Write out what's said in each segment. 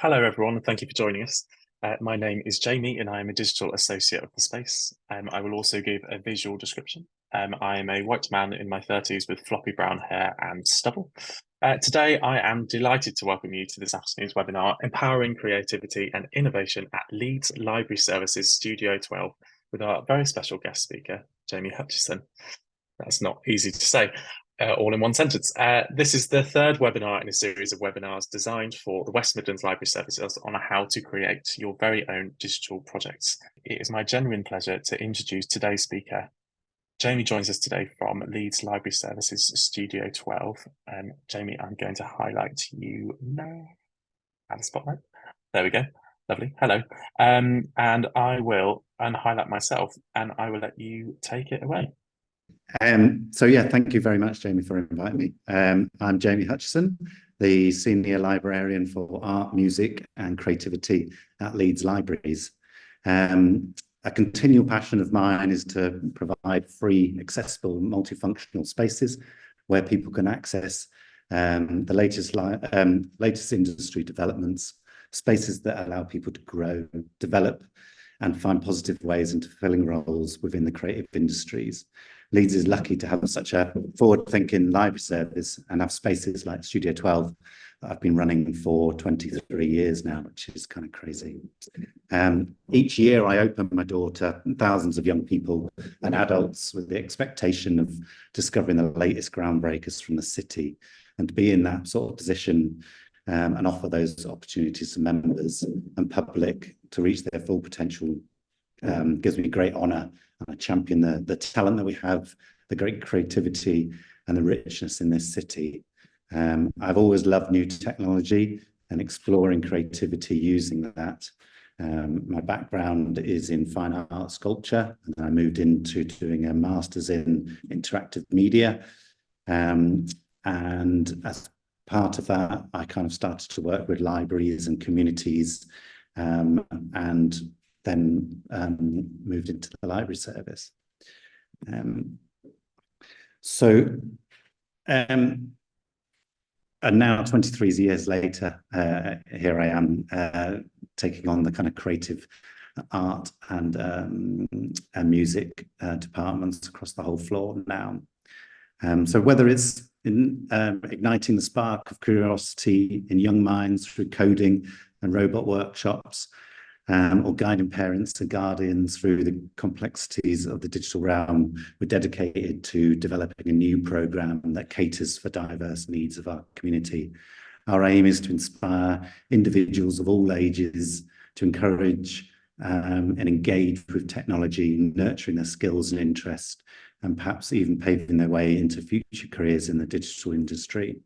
Hello, everyone, and thank you for joining us. My name is Jamie, and I am a digital associate of the space. I will also give a visual description. I am a white man in my 30s with floppy brown hair and stubble. Today, I am delighted to welcome you to this afternoon's webinar, Empowering Creativity and Innovation at Leeds Library Services Studio 12, with our very special guest speaker, Jamie Hutchison. That's not easy to say. All in one sentence. This is the third webinar in a series of webinars designed for the West Midlands Library Services on how to create your very own digital projects. It is my genuine pleasure to introduce today's speaker. Jamie joins us today from Leeds Library Services Studio 12. Jamie, I'm going to highlight you now. Add a spotlight. There we go. Lovely. Hello. And I will unhighlight myself, and I will let you take it away. Thank you very much, Jamie, for inviting me. I'm Jamie Hutchison, the Senior Librarian for Art, Music and Creativity at Leeds Libraries. A continual passion of mine is to provide free, accessible, multifunctional spaces where people can access the latest industry developments, spaces that allow people to grow, develop and find positive ways into fulfilling roles within the creative industries. Leeds is lucky to have such a forward-thinking library service and have spaces like Studio 12 that I've been running for 23 years now, which is kind of crazy. Each year I open my door to thousands of young people and adults with the expectation of discovering the latest groundbreakers from the city, and to be in that sort of position and offer those opportunities to members and public to reach their full potential gives me great honour. I champion the talent that we have, the great creativity and the richness in this city. I've always loved new technology and exploring creativity using that. My background is in fine art sculpture, and I moved into doing a master's in interactive media. And as part of that, I kind of started to work with libraries and communities, and then moved into the library service. And now 23 years later, here I am taking on the kind of creative art and music departments across the whole floor now. So whether it's in igniting the spark of curiosity in young minds through coding and robot workshops, or guiding parents and guardians through the complexities of the digital realm, we're dedicated to developing a new programme that caters for diverse needs of our community. Our aim is to inspire individuals of all ages to encourage and engage with technology, nurturing their skills and interests, and perhaps even paving their way into future careers in the digital industry.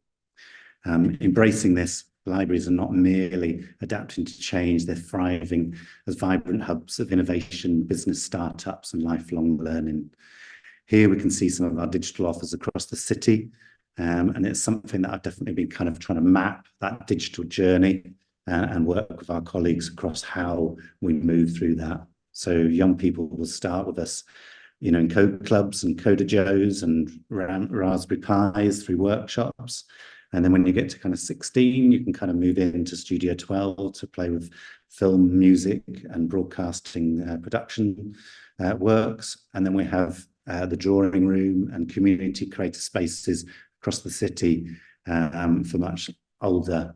Embracing this, libraries are not merely adapting to change, they're thriving as vibrant hubs of innovation, business startups and lifelong learning. Here we can see some of our digital offers across the city, and it's something that I've definitely been kind of trying to map that digital journey and work with our colleagues across how we move through that. So young people will start with us, you know, in code clubs and Coder Joes and Raspberry Pis through workshops. And then when you get to kind of 16, you can kind of move into Studio 12 to play with film, music and broadcasting production works. And then we have the drawing room and community creator spaces across the city for much older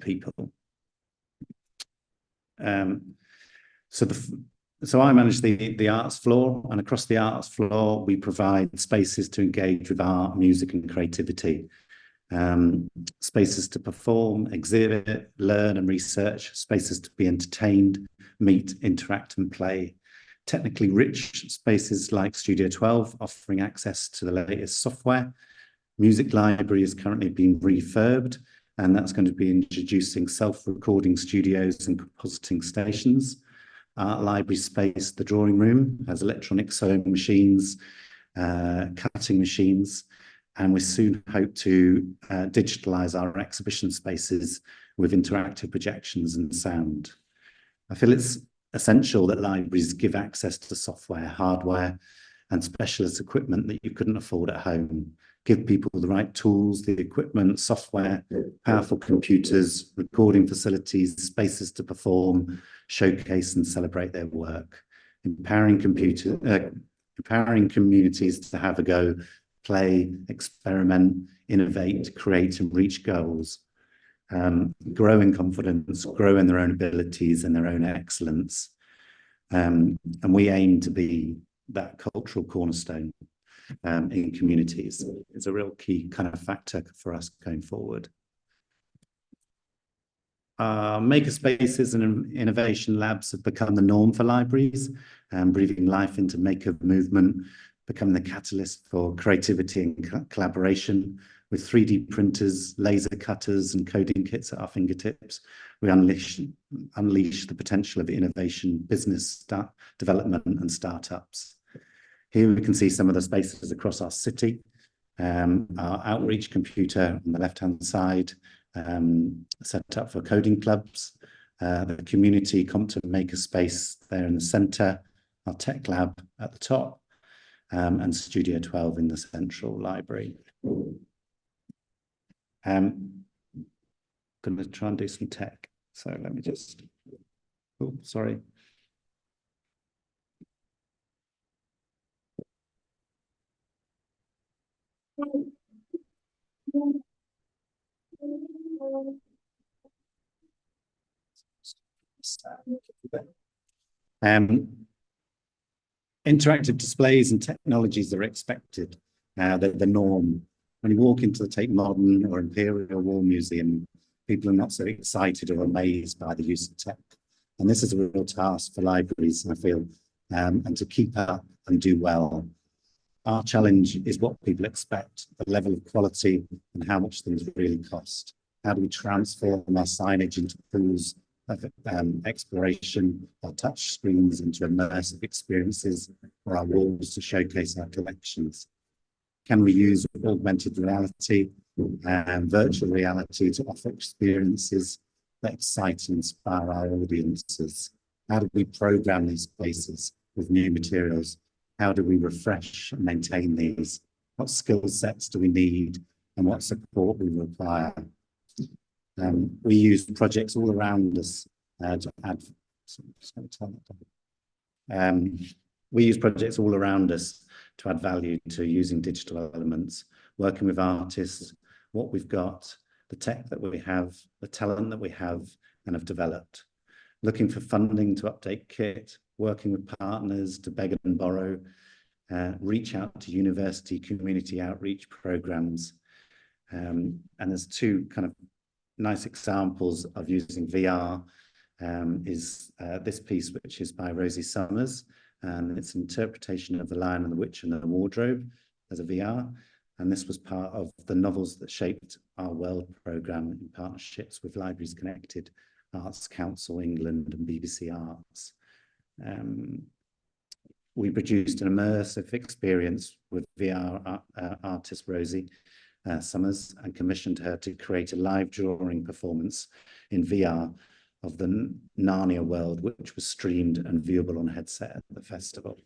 people. So I manage the arts floor, and across the arts floor, we provide spaces to engage with art, music and creativity. Spaces to perform, exhibit, learn and research, spaces to be entertained, meet, interact and play. Technically rich spaces like Studio 12 offering access to the latest software. Music library is currently being refurbed, and that's going to be introducing self-recording studios and compositing stations. Art library space, the drawing room, has electronic sewing machines, cutting machines, and we soon hope to digitalise our exhibition spaces with interactive projections and sound. I feel it's essential that libraries give access to software, hardware and specialist equipment that you couldn't afford at home, give people the right tools, the equipment, software, powerful computers, recording facilities, spaces to perform, showcase and celebrate their work, empowering communities to have a go, play, experiment, innovate, create and reach goals, grow in confidence, grow in their own abilities and their own excellence. And we aim to be that cultural cornerstone in communities. It's a real key kind of factor for us going forward. Maker spaces and innovation labs have become the norm for libraries, breathing life into maker movement, becoming the catalyst for creativity and collaboration. With 3D printers, laser cutters and coding kits at our fingertips, we unleash the potential of innovation, business development and startups. Here we can see some of the spaces across our city. Our outreach computer on the left-hand side, set up for coding clubs, the community Compton Maker Space there in the centre, our tech lab at the top, and Studio 12 in the central library. Going to try and do some tech. So let me just, oh, sorry. Interactive displays and technologies are expected. They're the norm. When you walk into the Tate Modern or Imperial War Museum, people are not so excited or amazed by the use of tech. And this is a real task for libraries, I feel, and to keep up and do well. Our challenge is what people expect, the level of quality and how much things really cost. How do we transform our signage into tools of exploration, our touch screens into immersive experiences, or our walls to showcase our collections? Can we use augmented reality and virtual reality to offer experiences that excite and inspire our audiences? How do we program these spaces with new materials? How do we refresh and maintain these? What skill sets do we need and what support we require? We use projects all around us to add. We use projects all around us to add value to using digital elements, working with artists, what we've got, the tech that we have, the talent that we have and have developed. Looking for funding to update kit, working with partners to beg and borrow, reach out to university community outreach programs. And there's two kind of nice examples of using VR. Is this piece, which is by Rosie Summers, and it's an interpretation of The Lion and the Witch and the Wardrobe as a VR. And this was part of the Novels That Shaped Our World programme in partnerships with Libraries Connected, Arts Council England and BBC Arts. We produced an immersive experience with VR artist Rosie Summers and commissioned her to create a live drawing performance in VR of the Narnia world, which was streamed and viewable on headset at the festival.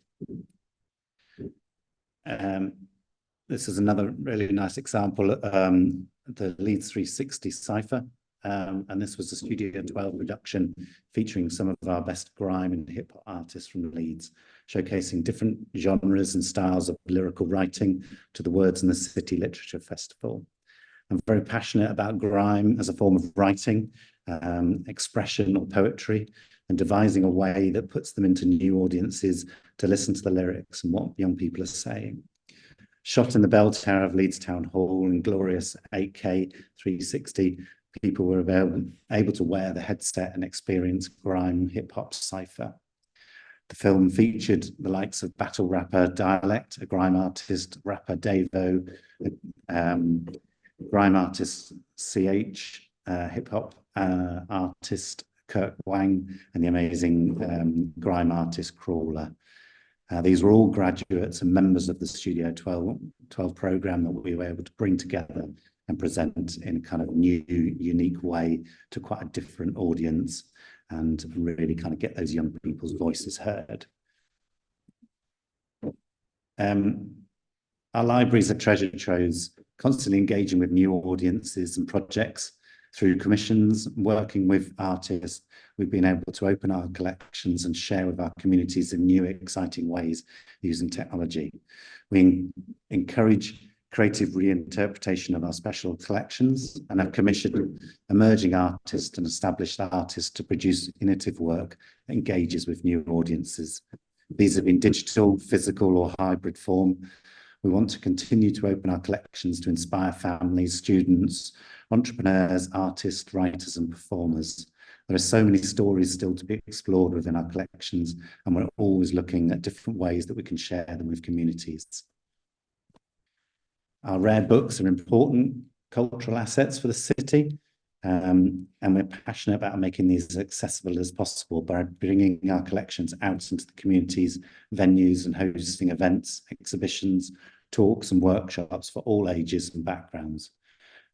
This is another really nice example, the Leeds 360 Cypher. And this was a Studio 12 production featuring some of our best grime and hip hop artists from Leeds, showcasing different genres and styles of lyrical writing to the Words in the City Literature Festival. I'm very passionate about grime as a form of writing, expression or poetry, and devising a way that puts them into new audiences to listen to the lyrics and what young people are saying. Shot in the bell tower of Leeds Town Hall in glorious 8K 360, people were able to wear the headset and experience grime hip-hop cypher. The film featured the likes of battle rapper Dialect, a grime artist, rapper Davo, grime artist CH, hip-hop artist Kirk Wang, and the amazing grime artist Crawler. These were all graduates and members of the Studio 12 programme that we were able to bring together and present in a kind of new, unique way to quite a different audience and really kind of get those young people's voices heard. Our libraries are treasure troves, constantly engaging with new audiences and projects. Through commissions, working with artists, we've been able to open our collections and share with our communities in new, exciting ways using technology. We encourage creative reinterpretation of our special collections and have commissioned emerging artists and established artists to produce innovative work that engages with new audiences. These have been digital, physical, or hybrid form. We want to continue to open our collections to inspire families, students, entrepreneurs, artists, writers, and performers. There are so many stories still to be explored within our collections, and we're always looking at different ways that we can share them with communities. Our rare books are important cultural assets for the city, and we're passionate about making these as accessible as possible by bringing our collections out into the communities, venues, and hosting events, exhibitions, talks, and workshops for all ages and backgrounds.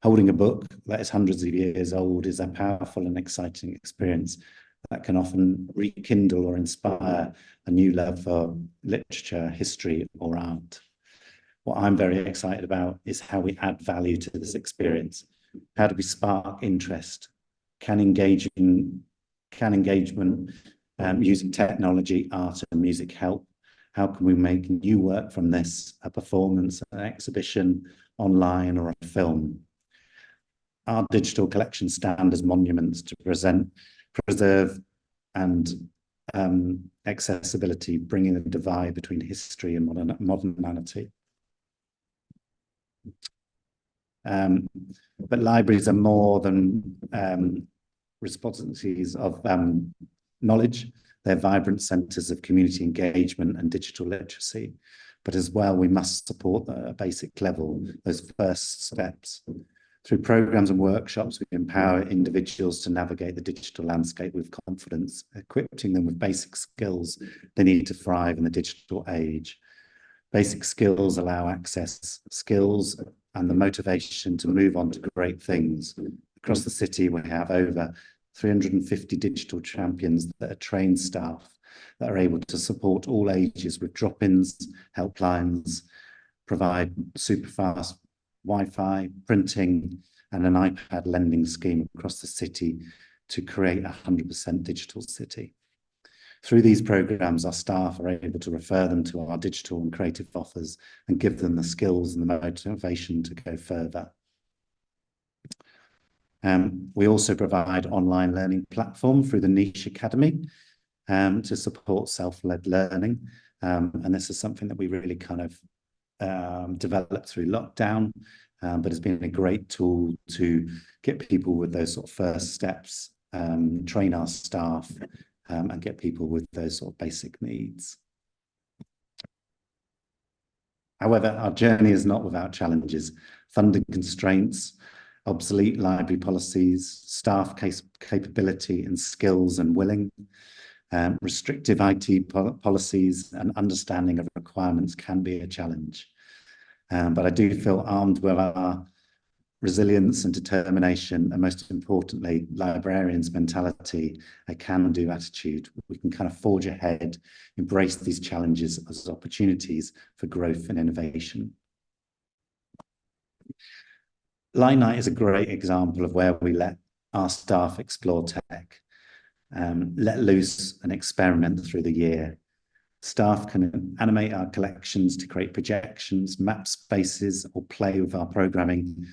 Holding a book that is hundreds of years old is a powerful and exciting experience that can often rekindle or inspire a new love for literature, history, or art. What I'm very excited about is how we add value to this experience. How do we spark interest? Can engagement using technology, art, and music help? How can we make new work from this, a performance, an exhibition, online, or a film? Our digital collections stand as monuments to preserve, and accessibility, bringing the divide between history and modernity. But libraries are more than repositories of knowledge. They're vibrant centres of community engagement and digital literacy. But as well, we must support at a basic level those first steps. Through programmes and workshops, we empower individuals to navigate the digital landscape with confidence, equipping them with basic skills they need to thrive in the digital age. Basic skills allow access, skills, and the motivation to move on to great things. Across the city, we have over 350 digital champions that are trained staff that are able to support all ages with drop-ins, helplines, provide super fast Wi-Fi, printing, and an iPad lending scheme across the city to create a 100% digital city. Through these programs, our staff are able to refer them to our digital and creative offers and give them the skills and the motivation to go further. We also provide online learning platform through the Niche Academy to support self-led learning. And this is something that we really kind of developed through lockdown, but it's been a great tool to get people with those sort of first steps, train our staff, and get people with those sort of basic needs. However, our journey is not without challenges. Funding constraints, obsolete library policies, staff capability and skills and willing, restrictive IT policies and understanding of requirements can be a challenge. But I do feel armed with our resilience and determination, and most importantly, librarians' mentality, a can-do attitude. We can kind of forge ahead, embrace these challenges as opportunities for growth and innovation. Light Night is a great example of where we let our staff explore tech, let loose and experiment through the year. Staff can animate our collections to create projections, map spaces, or play with our programming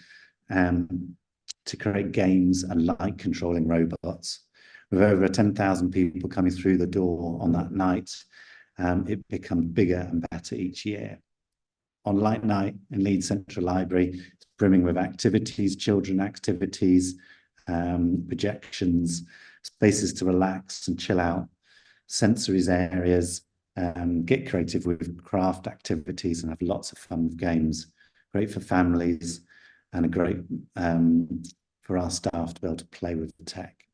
to create games and light controlling robots. With over 10,000 people coming through the door on that night, it becomes bigger and better each year. On Light Night in Leeds Central Library, it's brimming with activities, children activities, projections, spaces to relax and chill out, sensories areas, get creative with craft activities and have lots of fun with games. Great for families and a great for our staff to be able to play with the tech.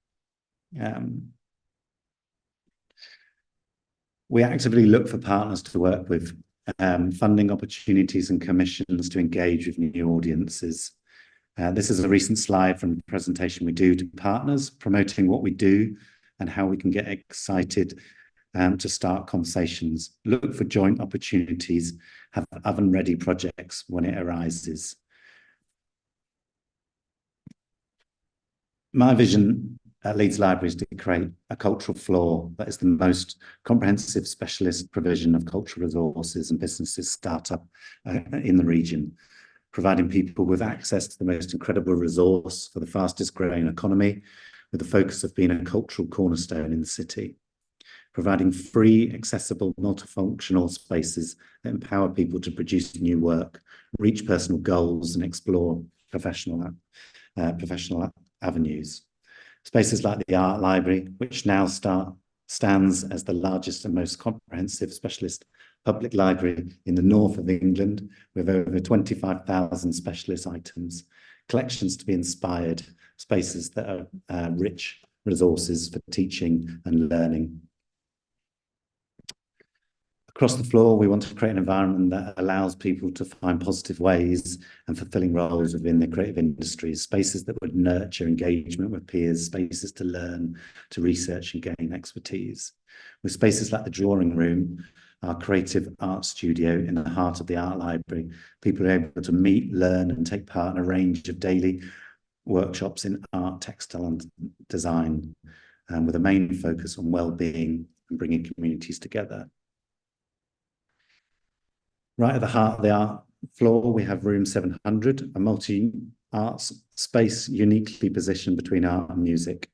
We actively look for partners to work with, funding opportunities and commissions to engage with new audiences. This is a recent slide from a presentation we do to partners, promoting what we do and how we can get excited to start conversations, look for joint opportunities, have oven-ready projects when it arises. My vision at Leeds Library is to create a cultural floor that is the most comprehensive specialist provision of cultural resources and businesses startup in the region, providing people with access to the most incredible resource for the fastest growing economy, with the focus of being a cultural cornerstone in the city, providing free, accessible, multifunctional spaces that empower people to produce new work, reach personal goals and explore professional avenues. Spaces like the Art Library, which now stands as the largest and most comprehensive specialist public library in the north of England, with over 25,000 specialist items, collections to be inspired, spaces that are rich resources for teaching and learning. Across the floor, we want to create an environment that allows people to find positive ways and fulfilling roles within the creative industries, spaces that would nurture engagement with peers, spaces to learn, to research and gain expertise. With spaces like the drawing room, our creative art studio in the heart of the art library, people are able to meet, learn and take part in a range of daily workshops in art, textile and design, with a main focus on well-being and bringing communities together. Right at the heart of the art floor, we have room 700, a multi-arts space uniquely positioned between art and music.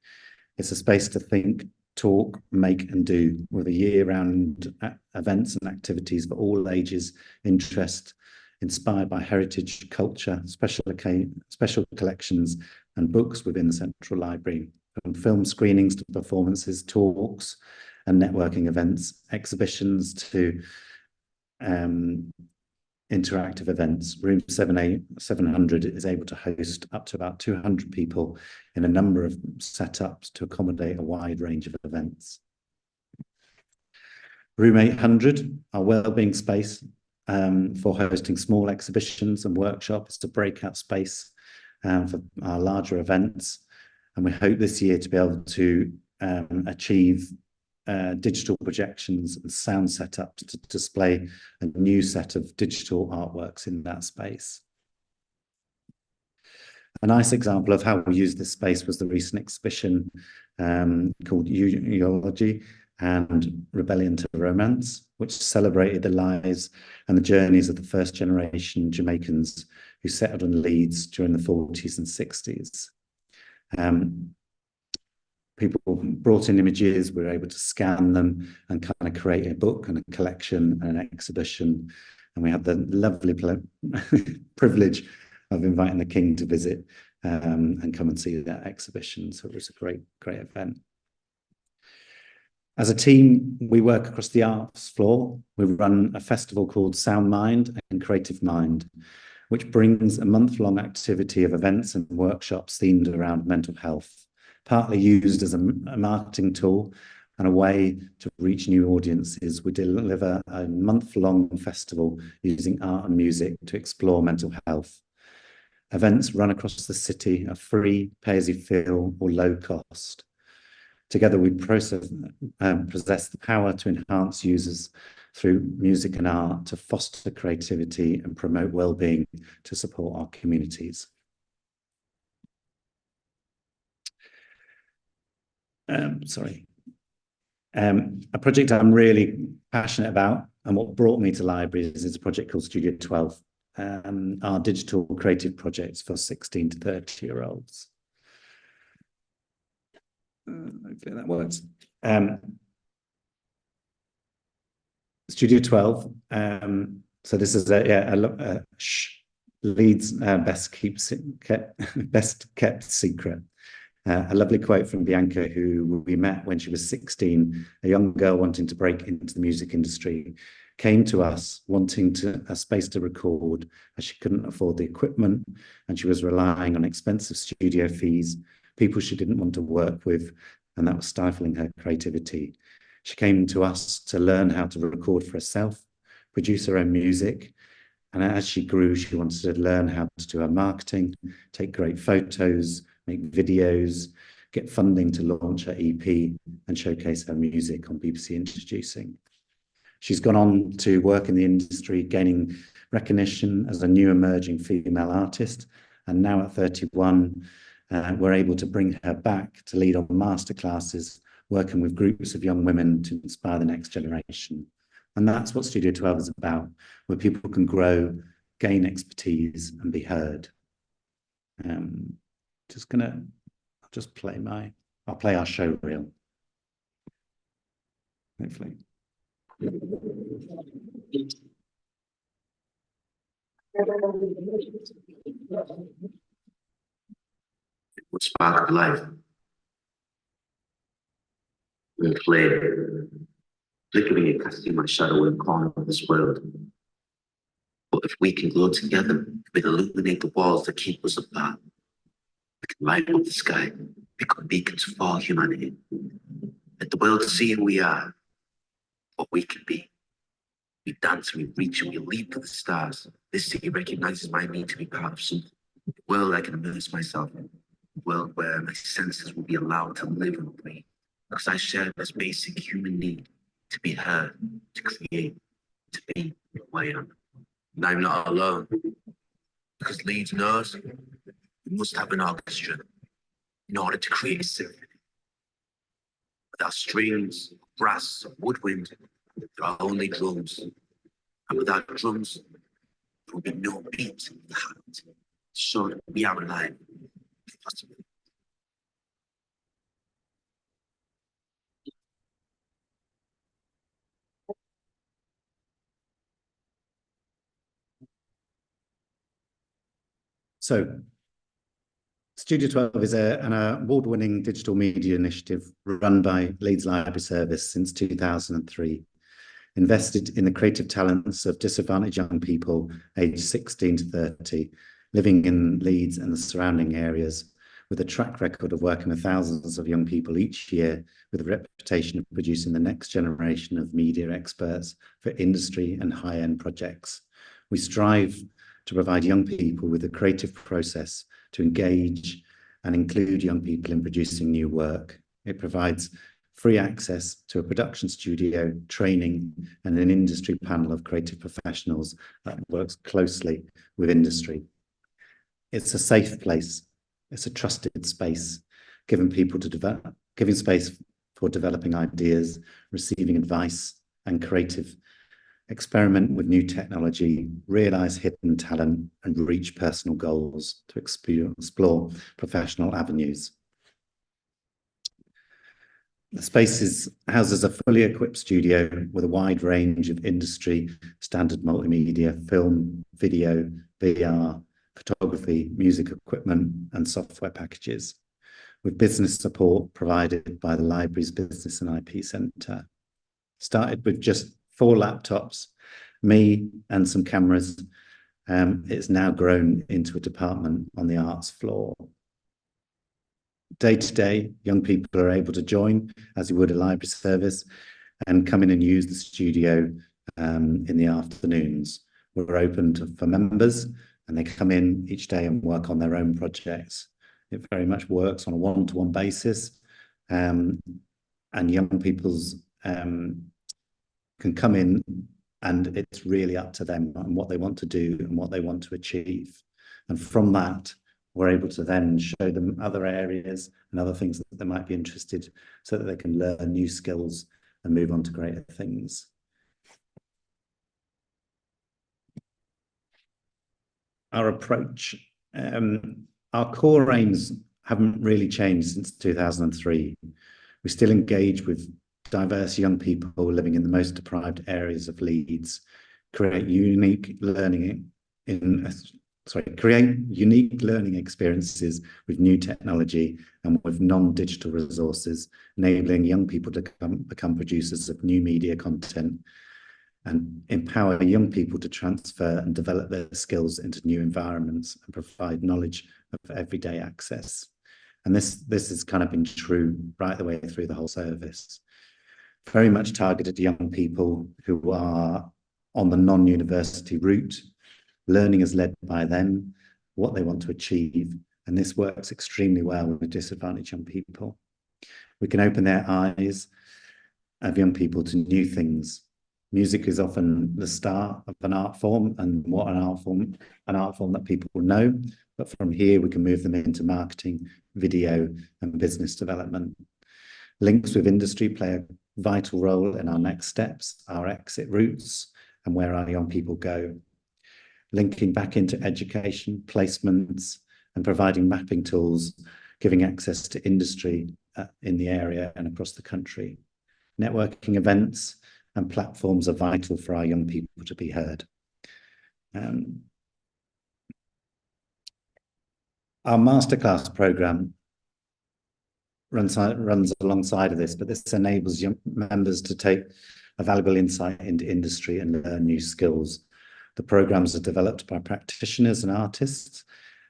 It's a space to think, talk, make and do, with a year-round events and activities for all ages, interest, inspired by heritage, culture, special collections and books within the Central Library, from film screenings to performances, talks and networking events, exhibitions to interactive events. Room 700 is able to host up to about 200 people in a number of setups to accommodate a wide range of events. Room 800, our wellbeing space for hosting small exhibitions and workshops. It's a breakout space for our larger events. And we hope this year to be able to achieve digital projections and sound setups to display a new set of digital artworks in that space. A nice example of how we use this space was the recent exhibition called Eulogy and Rebellion to Romance, which celebrated the lives and the journeys of the first generation Jamaicans who settled in Leeds during the 40s and 60s. People brought in images, we were able to scan them and kind of create a book and a collection and an exhibition. And we had the lovely privilege of inviting the King to visit and come and see that exhibition. So it was a great event. As a team, we work across the arts floor. We run a festival called Sound Mind and Creative Mind, which brings a month-long activity of events and workshops themed around mental health, partly used as a marketing tool and a way to reach new audiences. We deliver a month-long festival using art and music to explore mental health. Events run across the city are free, pay as you feel, or low cost. Together, we possess the power to enhance users through music and art, to foster creativity and promote well-being, to support our communities. A project I'm really passionate about and what brought me to libraries is a project called Studio12, our digital creative projects for 16 to 30-year-olds. Hopefully that works. Studio12, so this is a Leeds best kept secret. A lovely quote from Bianca, who we met when she was 16, a young girl wanting to break into the music industry, came to us wanting a space to record, as she couldn't afford the equipment and she was relying on expensive studio fees, people she didn't want to work with, and that was stifling her creativity. She came to us to learn how to record for herself, produce her own music, and as she grew, she wanted to learn how to do her marketing, take great photos, make videos, get funding to launch her EP and showcase her music on BBC Introducing. She's gone on to work in the industry, gaining recognition as a new emerging female artist. And now at 31, we're able to bring her back to lead on masterclasses, working with groups of young women to inspire the next generation. And that's what Studio 12 is about, where people can grow, gain expertise, and be heard. I'll play our show reel. Hopefully. What spark of life? And flame, flickering and casting my shadow in the corner of this world. But if we can glow together, we can illuminate the walls that keep us apart. We can light up the sky, become beacons for all humanity. Let the world see who we are, what we can be. We dance and we reach and we leap for the stars. This city recognizes my need to be part of something. A world I can immerse myself in. A world where my senses will be allowed to live and breathe. Because I share this basic human need to be heard, to create, to be who I am. And I'm not alone. Because Leeds knows we must have an orchestra in order to create a symphony. Without strings, brass, woodwind, there are only drums. And without drums, there will be no beat in the heart. So we are alive, if possible. So, Studio 12 is an award-winning digital media initiative run by Leeds Library Service since 2003, invested in the creative talents of disadvantaged young people aged 16 to 30, living in Leeds and the surrounding areas, with a track record of working with thousands of young people each year, with a reputation of producing the next generation of media experts for industry and high-end projects. We strive to provide young people with a creative process to engage and include young people in producing new work. It provides free access to a production studio, training, and an industry panel of creative professionals that works closely with industry. It's a safe place. It's a trusted space, giving space for developing ideas, receiving advice and creative, experiment with new technology, realize hidden talent, and reach personal goals to explore professional avenues. The space houses a fully equipped studio with a wide range of industry standard multimedia, film, video, VR, photography, music equipment, and software packages, with business support provided by the library's Business and IP Centre. Started with just 4 laptops, me and some cameras. It's now grown into a department on the arts floor. Day to day, young people are able to join, as you would a library service, and come in and use the studio in the afternoons. We're open for members, and they come in each day and work on their own projects. It very much works on a one-to-one basis, and young people's can come in, and it's really up to them and what they want to do and what they want to achieve. And from that, we're able to then show them other areas and other things that they might be interested, so that they can learn new skills and move on to greater things. Our approach, our core aims haven't really changed since 2003. We still engage with diverse young people living in the most deprived areas of Leeds, create unique learning experiences with new technology and with non-digital resources, enabling young people to become producers of new media content, and empower young people to transfer and develop their skills into new environments and provide knowledge of everyday access. And this has kind of been true right the way through the whole service. Very much targeted to young people who are on the non-university route. Learning is led by them, what they want to achieve, and this works extremely well with disadvantaged young people. We can open their eyes of young people to new things. Music is often the start of an art form, and what an art form that people know. But from here, we can move them into marketing, video, and business development. Links with industry play a vital role in our next steps, our exit routes, and where our young people go. Linking back into education, placements, and providing mapping tools, giving access to industry in the area and across the country. Networking events and platforms are vital for our young people to be heard. Our Masterclass programme runs alongside of this, but this enables young members to take a valuable insight into industry and learn new skills. The programmes are developed by practitioners and artists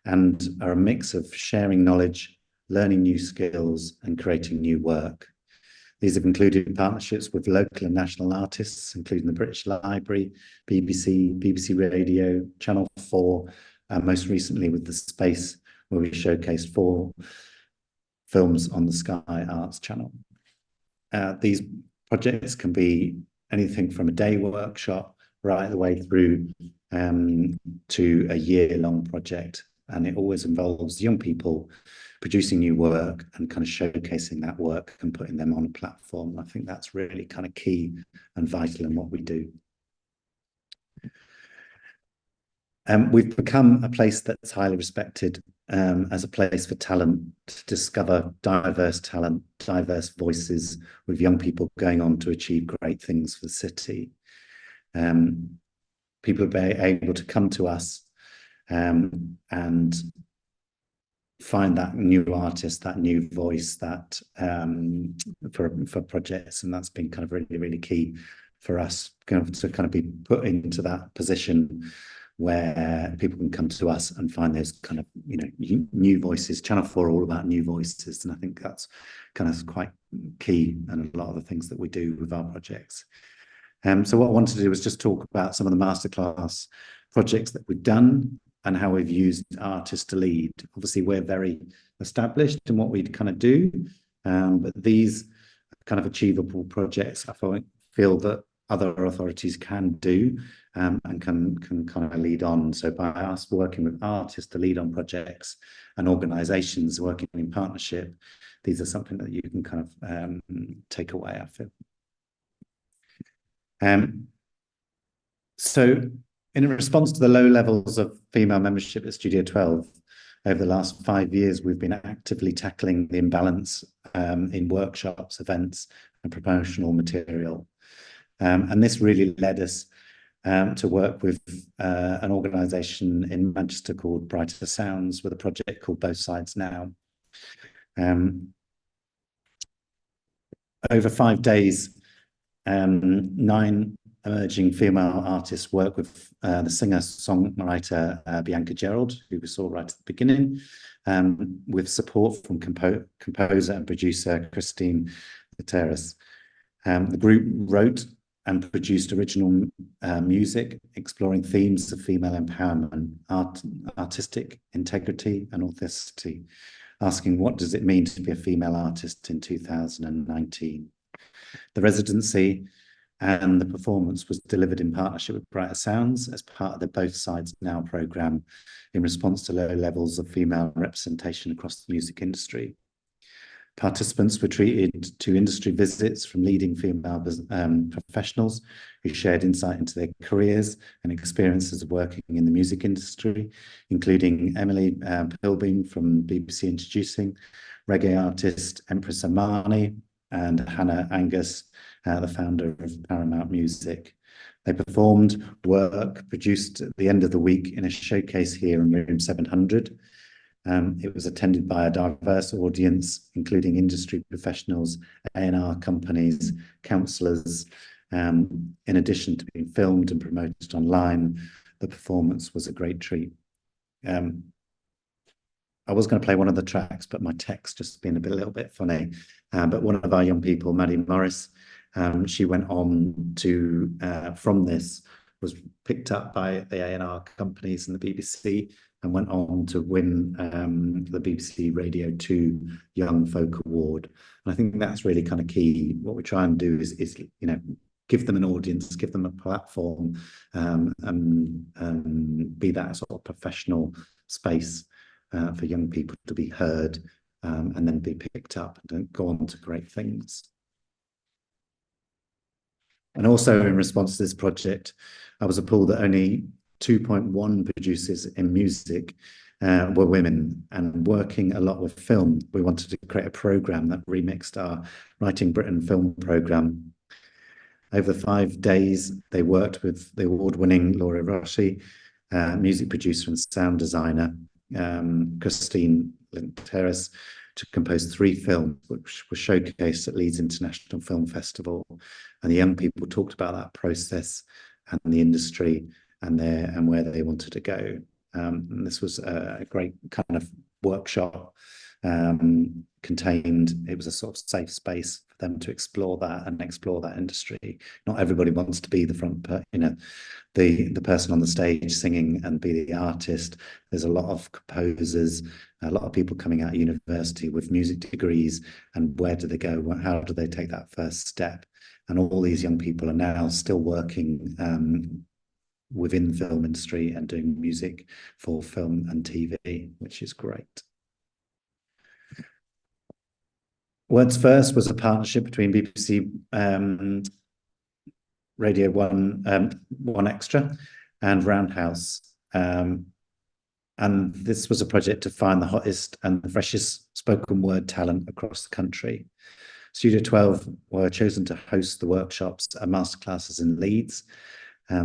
and are a mix of sharing knowledge, learning new skills, and creating new work. These have included partnerships with local and national artists, including the British Library, BBC Radio, Channel 4, and most recently with The Space, where we showcased 4 films on the Sky Arts channel. These projects can be anything from a day workshop right the way through to a year-long project. And it always involves young people producing new work and kind of showcasing that work and putting them on a platform. I think that's really kind of key and vital in what we do. We've become a place that's highly respected as a place for talent, to discover diverse talent, diverse voices, with young people going on to achieve great things for the city. People are able to come to us and find that new artist, that new voice, that for projects, and that's been kind of really, really key for us to kind of be put into that position where people can come to us and find those kind of, you know, new voices. Channel 4 are all about new voices, and I think that's kind of quite key in a lot of the things that we do with our projects. So what I wanted to do was just talk about some of the Masterclass projects that we've done and how we've used artists to lead. Obviously, we're very established in what we kind of do, but these kind of achievable projects, I feel that other authorities can do and can kind of lead on. So by us working with artists to lead on projects and organisations working in partnership, these are something that you can kind of take away, I feel. So in response to the low levels of female membership at Studio 12, over the last 5 years, we've been actively tackling the imbalance in workshops, events, and promotional material. And this really led us to work with an organisation in Manchester called Brighter Sounds, with a project called Both Sides Now. Over 5 days, 9 emerging female artists work with the singer-songwriter Bianca Gerald, who we saw right at the beginning, with support from composer and producer Christine Gutierrez. The group wrote and produced original music exploring themes of female empowerment, artistic integrity and authenticity, asking what does it mean to be a female artist in 2019. The residency and the performance was delivered in partnership with Brighter Sounds as part of the Both Sides Now programme in response to low levels of female representation across the music industry. Participants were treated to industry visits from leading female professionals who shared insight into their careers and experiences of working in the music industry, including Emily Pilbeam from BBC Introducing, reggae artist Empress Amani, and Hannah Angus, the founder of Paramount Music. They performed work produced at the end of the week in a showcase here in room 700. It was attended by a diverse audience, including industry professionals, A&R companies, counsellors. In addition to being filmed and promoted online, the performance was a great treat. I was going to play one of the tracks, but my text just been a little bit funny. But one of our young people, Maddie Morris, she went on to, from this, was picked up by the A&R companies and the BBC and went on to win the BBC Radio 2 Young Folk Award. And I think that's really kind of key. What we try and do is give them an audience, give them a platform, and be that sort of professional space for young people to be heard, and then be picked up and go on to great things. And also in response to this project, I was appalled that only 2.1 producers in music were women. And working a lot with film, we wanted to create a programme that remixed our Writing Britain film programme. Over the 5 days, they worked with the award-winning Laura Rossi, music producer and sound designer, Christine Linteris, to compose 3 films, which were showcased at Leeds International Film Festival. And the young people talked about that process and the industry and where they wanted to go. And this was a great kind of workshop contained. It was a sort of safe space for them to explore that and explore that industry. Not everybody wants to be the front, the person on the stage singing and be the artist. There's a lot of composers, a lot of people coming out of university with music degrees, and where do they go? How do they take that first step? And all these young people are now still working within the film industry and doing music for film and TV, which is great. Words First was a partnership between BBC Radio 1, 1 Extra and Roundhouse. And this was a project to find the hottest and the freshest spoken word talent across the country. Studio12 were chosen to host the workshops and masterclasses in Leeds.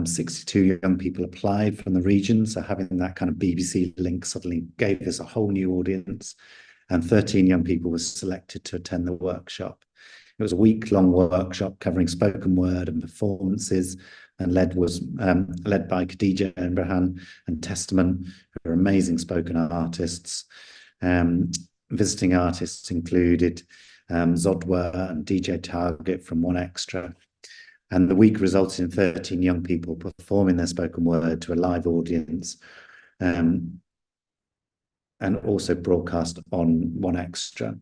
62 young people applied from the region, so having that kind of BBC link suddenly gave us a whole new audience, and 13 young people were selected to attend the workshop. It was a week-long workshop covering spoken word and performances, and led by Khadija Imbrahan and Testament, who are amazing spoken artists. Visiting artists included Zodwa and DJ Target from 1 Extra. And the week resulted in 13 young people performing their spoken word to a live audience, and also broadcast on 1 Extra.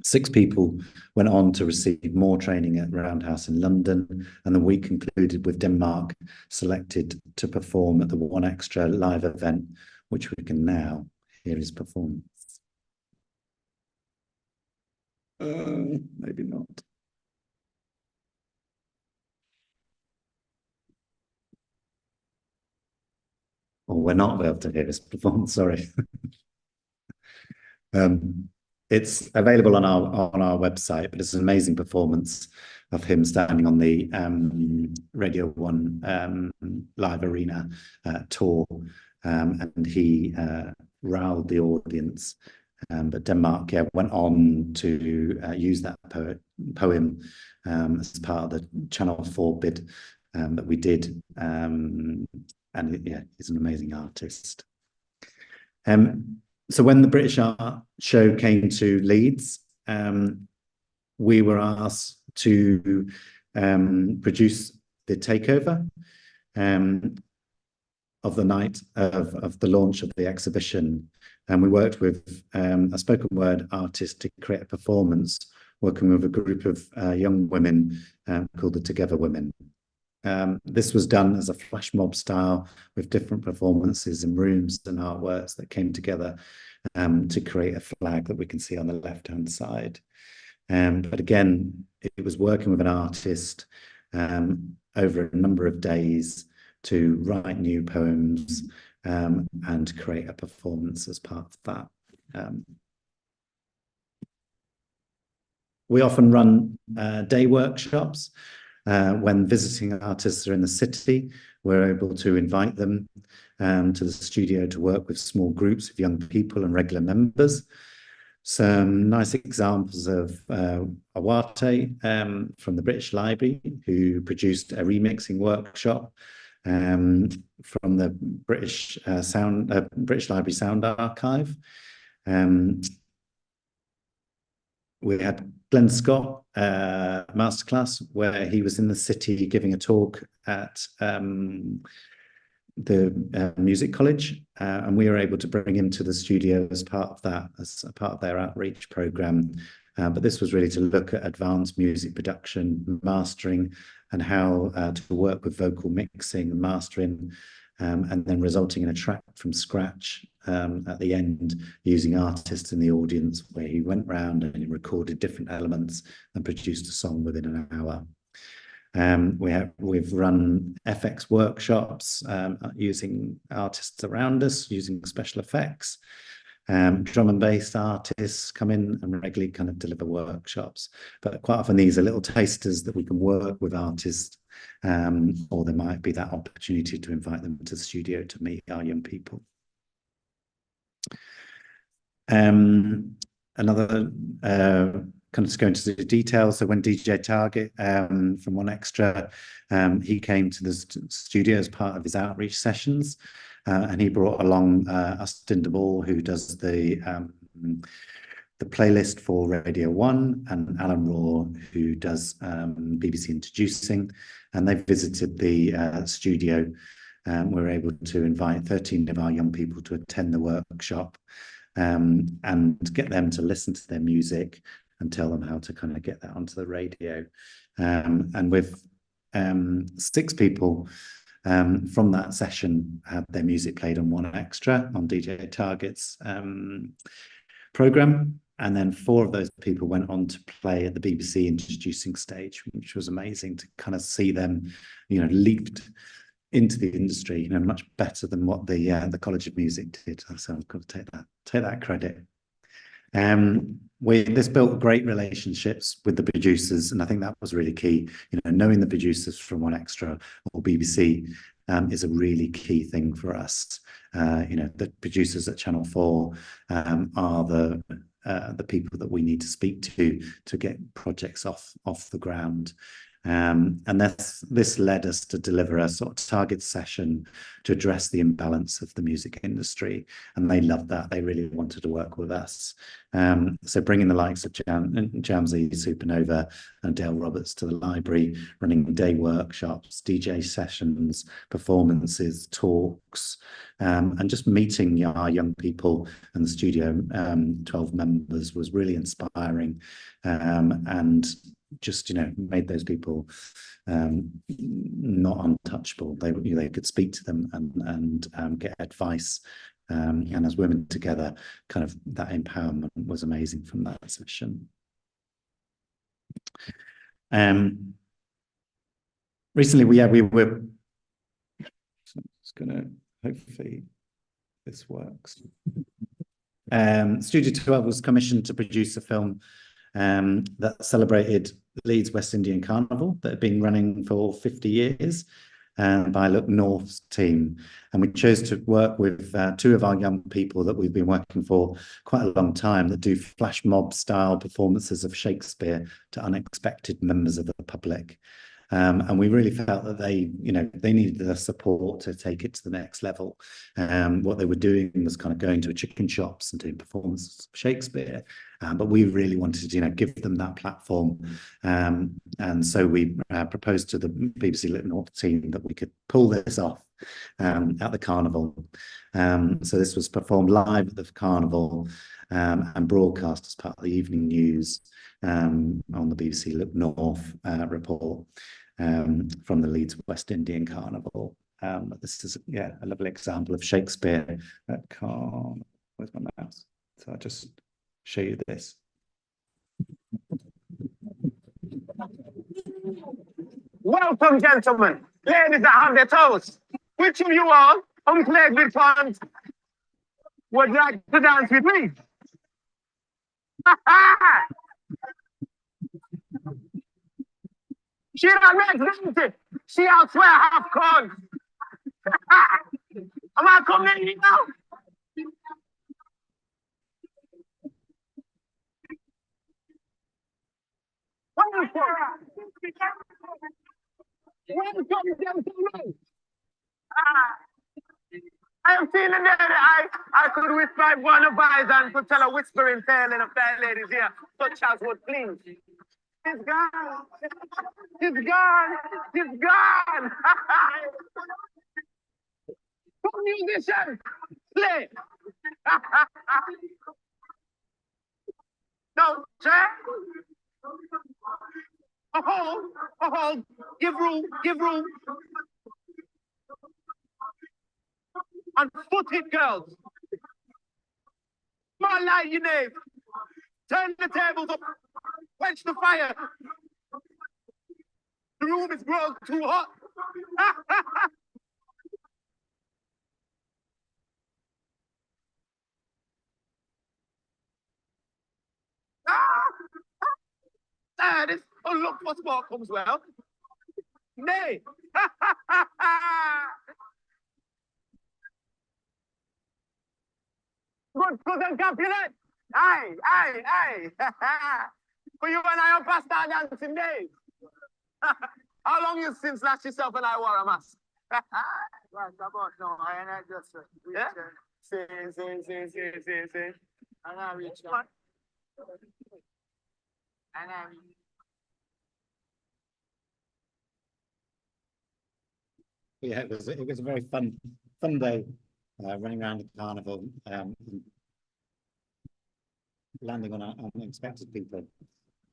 6 people went on to receive more training at Roundhouse in London, and the week concluded with Denmark selected to perform at the 1 Extra live event, which we can now hear his performance. Maybe not. Or we're not able to hear his performance, sorry. It's available on our website, but it's an amazing performance of him standing on the Radio 1 live arena tour, and he riled the audience. But Denmark went on to use that poem as part of the Channel 4 bid that we did. And he's an amazing artist. So when the British Art Show came to Leeds, we were asked to produce the takeover of the night of the launch of the exhibition. And we worked with a spoken word artist to create a performance, working with a group of young women called the Together Women. This was done as a flash mob style with different performances in rooms and artworks that came together to create a flag that we can see on the left-hand side. But again, it was working with an artist over a number of days to write new poems and create a performance as part of that. We often run day workshops. When visiting artists are in the city, we're able to invite them to the studio to work with small groups of young people and regular members. Some nice examples of Awate from the British Library, who produced a remixing workshop from the British Library Sound Archive. We had Glenn Scott Masterclass, where he was in the city giving a talk at music college, and we were able to bring him to the studio as part of that, as a part of their outreach program. But this was really to look at advanced music production, mastering, and how to work with vocal mixing and mastering, and then resulting in a track from scratch at the end, using artists in the audience, where he went round and he recorded different elements and produced a song within an hour. We've run FX workshops using artists around us, using special effects. Drum and bass artists come in and regularly kind of deliver workshops, but quite often these are little tasters that we can work with artists, or there might be that opportunity to invite them to the studio to meet our young people. Another kind of just going into the details. So when DJ Target from One Extra, he came to the studio as part of his outreach sessions, and he brought along Austin DeBall, who does the playlist for Radio 1, and Alan Raw, who does BBC Introducing, and they visited the studio. We were able to invite 13 of our young people to attend the workshop, and get them to listen to their music and tell them how to kind of get that onto the radio. And with 6 people from that session had their music played on One Extra on DJ Target's program, and then 4 of those people went on to play at the BBC Introducing stage, which was amazing to kind of see them, you know, leaped into the industry, you know, much better than what the College of Music did. So I've got to take that credit. This built great relationships with the producers, and I think that was really key. You know, knowing the producers from One Extra or BBC is a really key thing for us. You know, the producers at Channel 4 are the people that we need to speak to get projects off the ground. And this led us to deliver a sort of target session to address the imbalance of the music industry, and they loved that. They really wanted to work with us. So bringing the likes of Jamsey, Supernova, and Dale Roberts to the library, running day workshops, DJ sessions, performances, talks, and just meeting our young people and the Studio 12 members was really inspiring, and just, you know, made those people not untouchable. They could speak to them and get advice, and as women together, kind of that empowerment was amazing from that session. Recently, we were just gonna, hopefully this works. Studio 12 was commissioned to produce a film that celebrated Leeds West Indian Carnival that had been running for 50 years by Look North's team. And we chose to work with 2 of our young people that we've been working for quite a long time, that do flash mob style performances of Shakespeare to unexpected members of the public. And we really felt that they needed the support to take it to the next level. What they were doing was kind of going to chicken shops and doing performances of Shakespeare, but we really wanted to, give them that platform. And so we proposed to the BBC Look North team that we could pull this off at the carnival. So this was performed live at the carnival and broadcast as part of the evening news on the BBC Look North report from the Leeds West Indian Carnival. This is a lovely example of Shakespeare at Carnival. Where's my mouse? So I'll just show you this. Welcome, gentlemen, ladies that have their toes. Which of you all, unplayed with funds, would like to dance with me? She not makes it. She out swear half corn. Am I coming in now? Welcome, gentlemen. I am feeling that I could whisper one of eyes and could tell a whispering tale in a fair lady's ear, such as would please. It's gone. It's gone. It's gone. Musician, play. No, sir. Oh, give room, give room. And foot it, girls. Come on, light your name. Turn the tables up. Quench the fire. The room is growing too hot. This look for sport comes well. Nay. Good and Capulet. Aye. For you and I are past our dancing days. How long is since last yourself and I wore a mask? Right, about no, I ain't just yeah? See. And I reach out. And I Yeah, it was a very fun day running around the carnival, landing on unexpected people.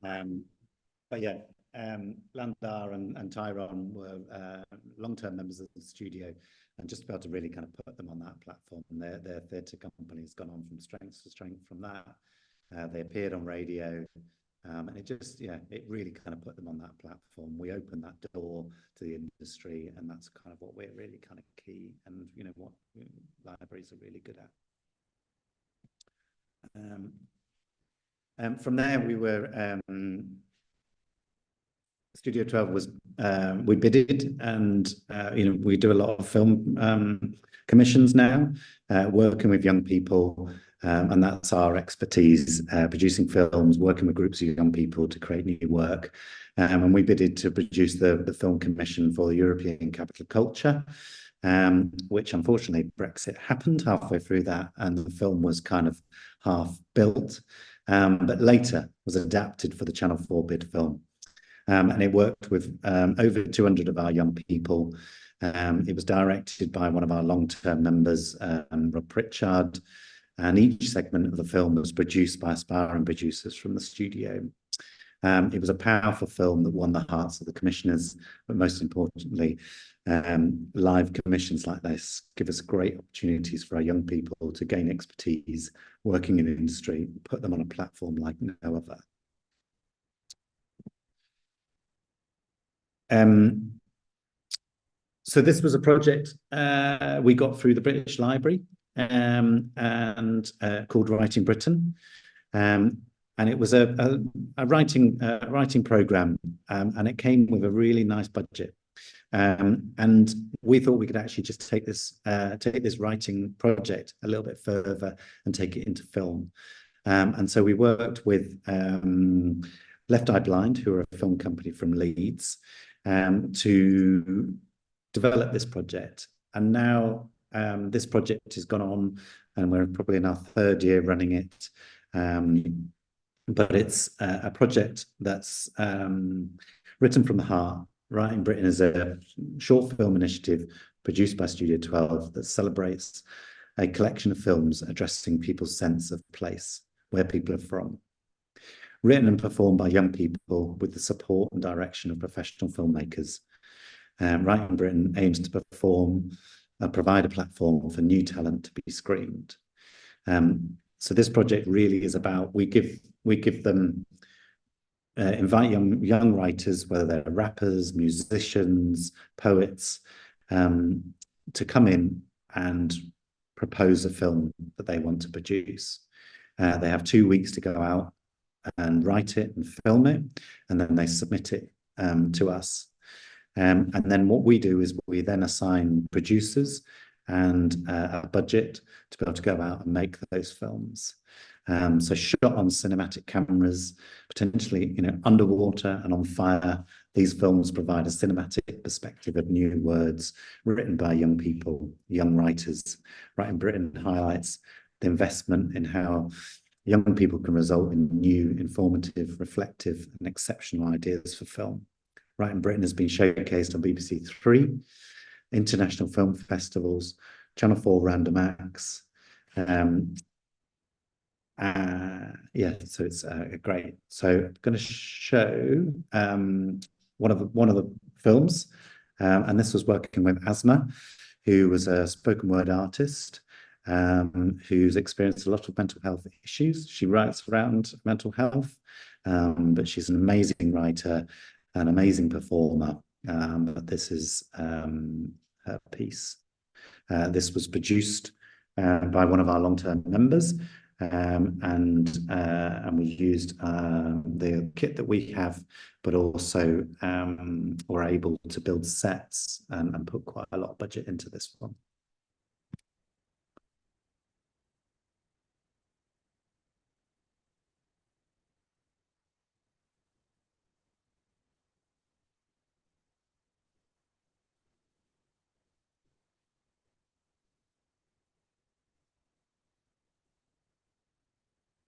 But yeah, Landar and Tyrone were long-term members of the studio, and just to be able to really kind of put them on that platform. And their theatre company has gone on from strength to strength from that. They appeared on radio. And it just, yeah, it really kind of put them on that platform. We opened that door to the industry, and that's kind of what we're really kind of key, and you know what libraries are really good at. From there, we were Studio12 was we bidded, and you know, we do a lot of film commissions now, working with young people. And that's our expertise, producing films, working with groups of young people to create new work. And we bidded to produce the film commission for the European Capital of Culture, which unfortunately Brexit happened halfway through that, and the film was kind of half built, but later was adapted for the Channel 4 bid film. And it worked with over 200 of our young people. It was directed by one of our long-term members, Rob Pritchard. And each segment of the film was produced by aspiring producers from the studio. It was a powerful film that won the hearts of the commissioners, but most importantly, live commissions like this give us great opportunities for our young people to gain expertise working in the industry, put them on a platform like no other. So this was a project we got through the British Library, and called Writing Britain, and it was a writing program, and it came with a really nice budget, and we thought we could actually just take this writing project a little bit further and take it into film, and so we worked with Left Eye Blind, who are a film company from Leeds, to develop this project, and now this project has gone on, and we're probably in our third year running it. But it's a project that's written from the heart. Writing Britain is a short film initiative produced by Studio12 that celebrates a collection of films addressing people's sense of place, where people are from. Written and performed by young people with the support and direction of professional filmmakers. Writing Britain aims to provide a platform for new talent to be screened. So this project really is about, we give them, invite young writers, whether they're rappers, musicians, poets, to come in and propose a film that they want to produce. They have 2 weeks to go out and write it and film it, and then they submit it to us. And then what we do is we then assign producers and a budget to be able to go out and make those films. So shot on cinematic cameras, potentially, you know, underwater and on fire, these films provide a cinematic perspective of new words written by young people, young writers. Writing Britain highlights the investment in how young people can result in new, informative, reflective, and exceptional ideas for film. Writing Britain has been showcased on BBC Three, international film festivals, Channel 4 Random Acts. Yeah, so it's great. So I'm going to show one of the films, and this was working with Asma, who was a spoken word artist, who's experienced a lot of mental health issues. She writes around mental health, but she's an amazing writer, an amazing performer. But this is her piece. This was produced by one of our long-term members, and we used the kit that we have, but also were able to build sets and put quite a lot of budget into this one.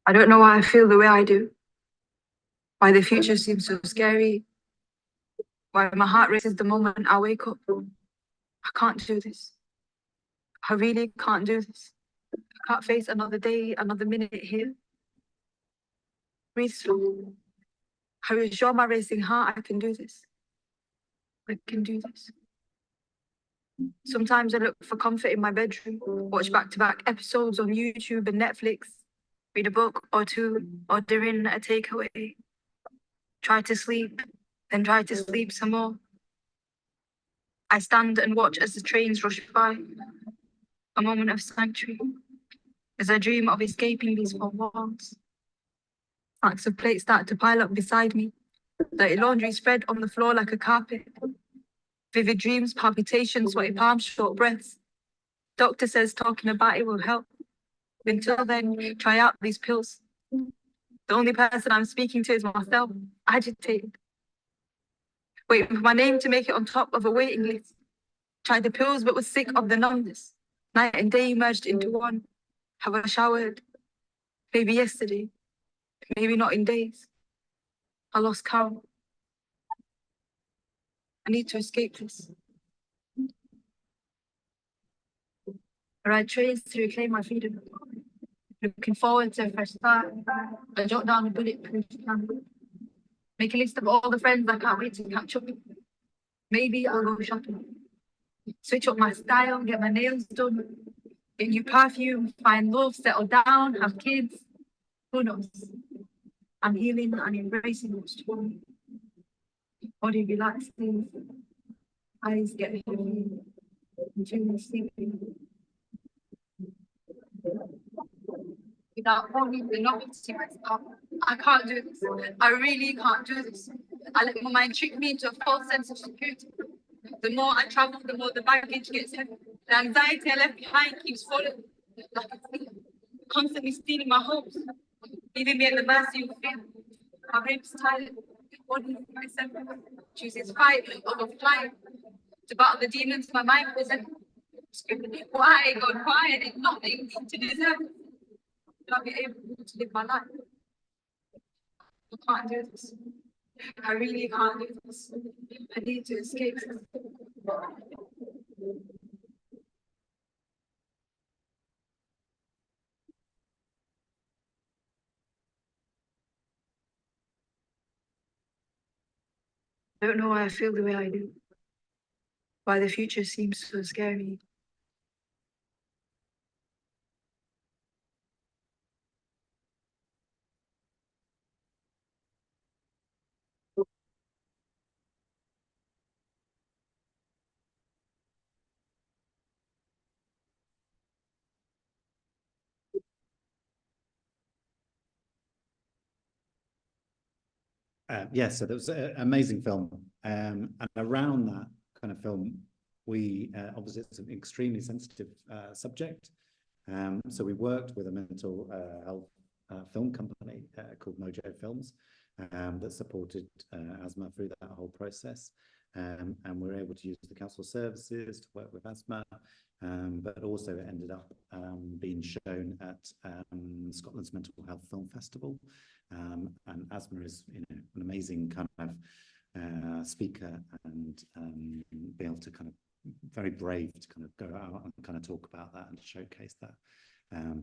I don't know why I feel the way I do, why the future seems so scary, why my heart races the moment I wake up. I can't do this. I really can't do this. I can't face another day, another minute here. Breathe slow. I reassure my racing heart I can do this. I can do this. Sometimes I look for comfort in my bedroom, watch back-to-back episodes on YouTube and Netflix, read a book or two, order in a takeaway, try to sleep, then try to sleep some more. I stand and watch as the trains rush by, a moment of sanctuary, as I dream of escaping these four walls. Stacks of plates start to pile up beside me, dirty laundry spread on the floor like a carpet. Vivid dreams, palpitations, sweaty palms, short breaths. Doctor says talking about it will help. Until then, try out these pills. The only person I'm speaking to is myself, agitated. Waiting for my name to make it on top of a waiting list. Tried the pills but was sick of the numbness. Night and day merged into one. Have I showered? Maybe yesterday. Maybe not in days. I lost count. I need to escape this. I ride trains to reclaim my freedom. Looking forward to a fresh start. I jot down a bulletproof plan. Make a list of all the friends I can't wait to catch up with. Maybe I'll go shopping. Switch up my style, get my nails done. Get new perfume, find love, settle down, have kids. Who knows? I'm healing and embracing what's true. Body relaxing, eyes get heavy, continuing sleeping. Without holding the novelty myself, I can't do this. I really can't do this. I let my mind trick me into a false sense of security. The more I travel, the more the baggage gets heavy. The anxiety I left behind keeps falling like a thief, constantly stealing my hopes, leaving me at the mercy of fear. My brain's tired, body myself chooses fight over flight. To battle the demons my mind presents. Screaming, why, God, why? I did nothing to deserve it. Will I be able to live my life? I can't do this. I really can't do this. I need to escape this. I don't know why I feel the way I do. Why the future seems so scary. Yeah, so there was an amazing film, and around that kind of film, we obviously it's an extremely sensitive subject. So we worked with a mental health film company called Mojo Films that supported Asma through that whole process, and we were able to use the council services to work with Asma, but also it ended up being shown at Scotland's Mental Health Film Festival. And Asma is, you know, an amazing kind of speaker, and be able to kind of very brave to kind of go out and kind of talk about that and showcase that.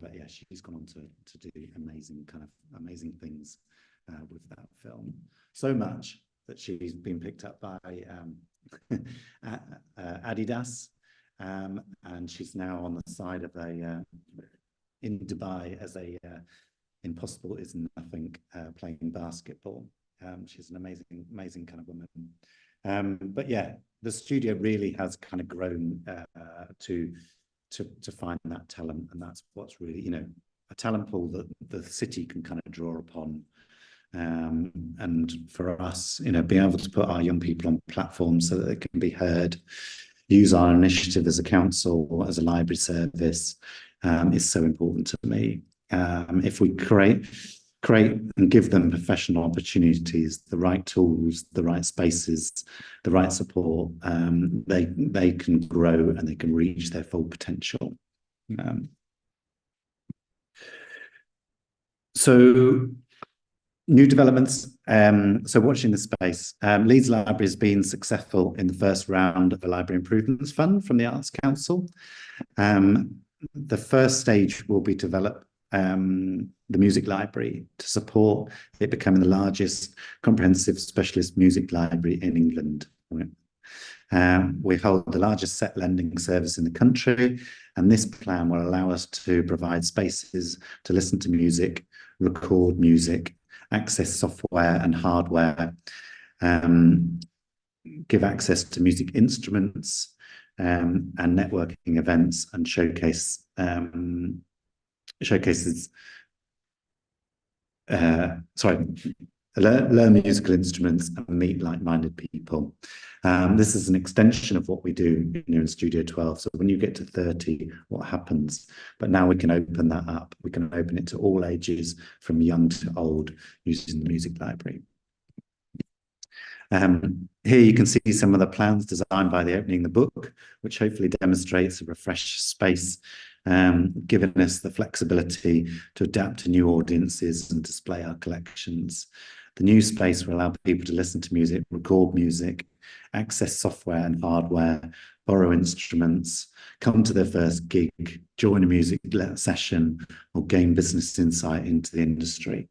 But yeah, she's gone on to do amazing things with that film. So much that she's been picked up by Adidas, and she's now on the side of in Dubai as Impossible is Nothing, playing basketball. She's an amazing kind of woman. But yeah, the studio really has kind of grown to find that talent, and that's what's really, a talent pool that the city can kind of draw upon. And for us, being able to put our young people on platforms so that they can be heard, use our initiative as a council, as a library service, is so important to me. If we create and give them professional opportunities, the right tools, the right spaces, the right support, they can grow and they can reach their full potential. So new developments. So watching the space, Leeds Library has been successful in the first round of the Library Improvements Fund from the Arts Council. The first stage will be to develop the music library to support it becoming the largest comprehensive specialist music library in England. We hold the largest set lending service in the country, and this plan will allow us to provide spaces to listen to music, record music, access software and hardware, give access to music instruments, and networking events, and learn musical instruments and meet like-minded people. This is an extension of what we do in Studio 12. So when you get to 30, what happens? But now we can open that up. We can open it to all ages, from young to old, using the music library. Here you can see some of the plans designed by the Opening the Book, which hopefully demonstrates a refreshed space, giving us the flexibility to adapt to new audiences and display our collections. The new space will allow people to listen to music, record music, access software and hardware, borrow instruments, come to their first gig, join a music session, or gain business insight into the industry.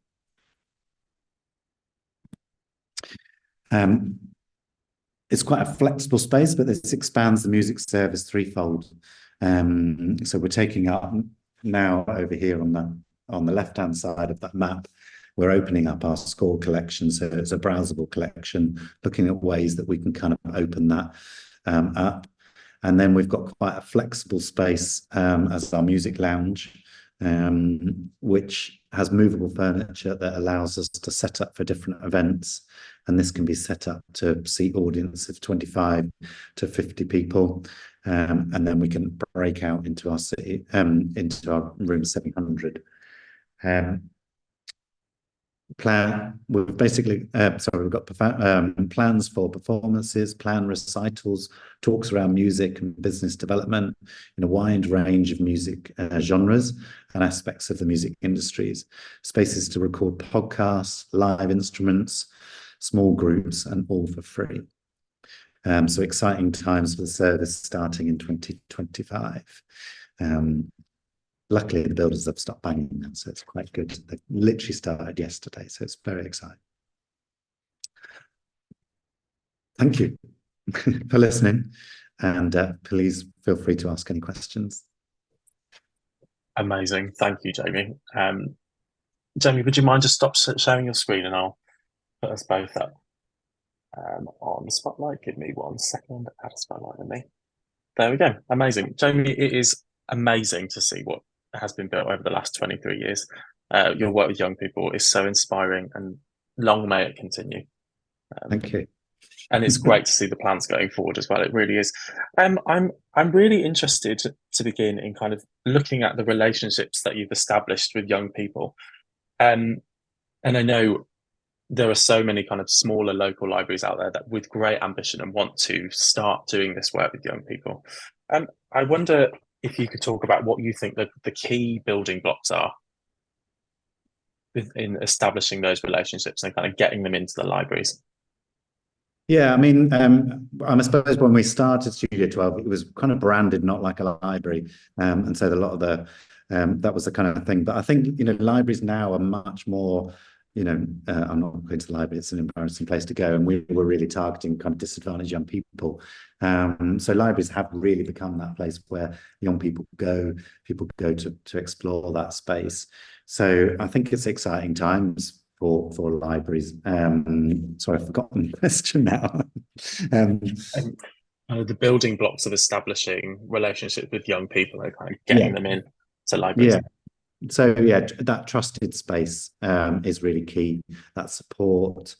It's quite a flexible space, but this expands the music service threefold. So we're taking up now over here on the left-hand side of that map, we're opening up our score collection. So it's a browsable collection, looking at ways that we can kind of open that up. And then we've got quite a flexible space as our music lounge, which has movable furniture that allows us to set up for different events. And this can be set up to seat audience of 25 to 50 people. And then we can break out into our city, into our room 700. We've basically, we've got plans for performances, plan recitals, talks around music and business development in a wide range of music genres and aspects of the music industries, spaces to record podcasts, live instruments, small groups, and all for free. So exciting times for the service starting in 2025. Luckily, the builders have stopped banging now, so it's quite good. They literally started yesterday, so it's very exciting. Thank you for listening, and please feel free to ask any questions. Amazing. Thank you, Jamie. Jamie, would you mind just stop sharing your screen and I'll put us both up on the spotlight? Give me 1 second. Add a spotlight on me. There we go. Amazing. Jamie, it is amazing to see what has been built over the last 23 years. Your work with young people is so inspiring, and long may it continue. Thank you. And it's great to see the plans going forward as well. It really is. I'm really interested to begin in kind of looking at the relationships that you've established with young people. And I know there are so many kind of smaller local libraries out there that with great ambition and want to start doing this work with young people. I wonder if you could talk about what you think the key building blocks are in establishing those relationships and kind of getting them into the libraries. Yeah, I mean, I suppose when we started Studio 12, it was kind of branded not like a library, and so a lot of the that was the kind of thing. But I think libraries now are much more. I'm not going to the library; it's an embarrassing place to go, and we were really targeting kind of disadvantaged young people. So libraries have really become that place where young people go to explore that space. So I think it's exciting times for libraries. Sorry, I've forgotten the question now. um, The building blocks of establishing relationships with young people and kind of getting them in to libraries. yeah. So that trusted space is really key. That support,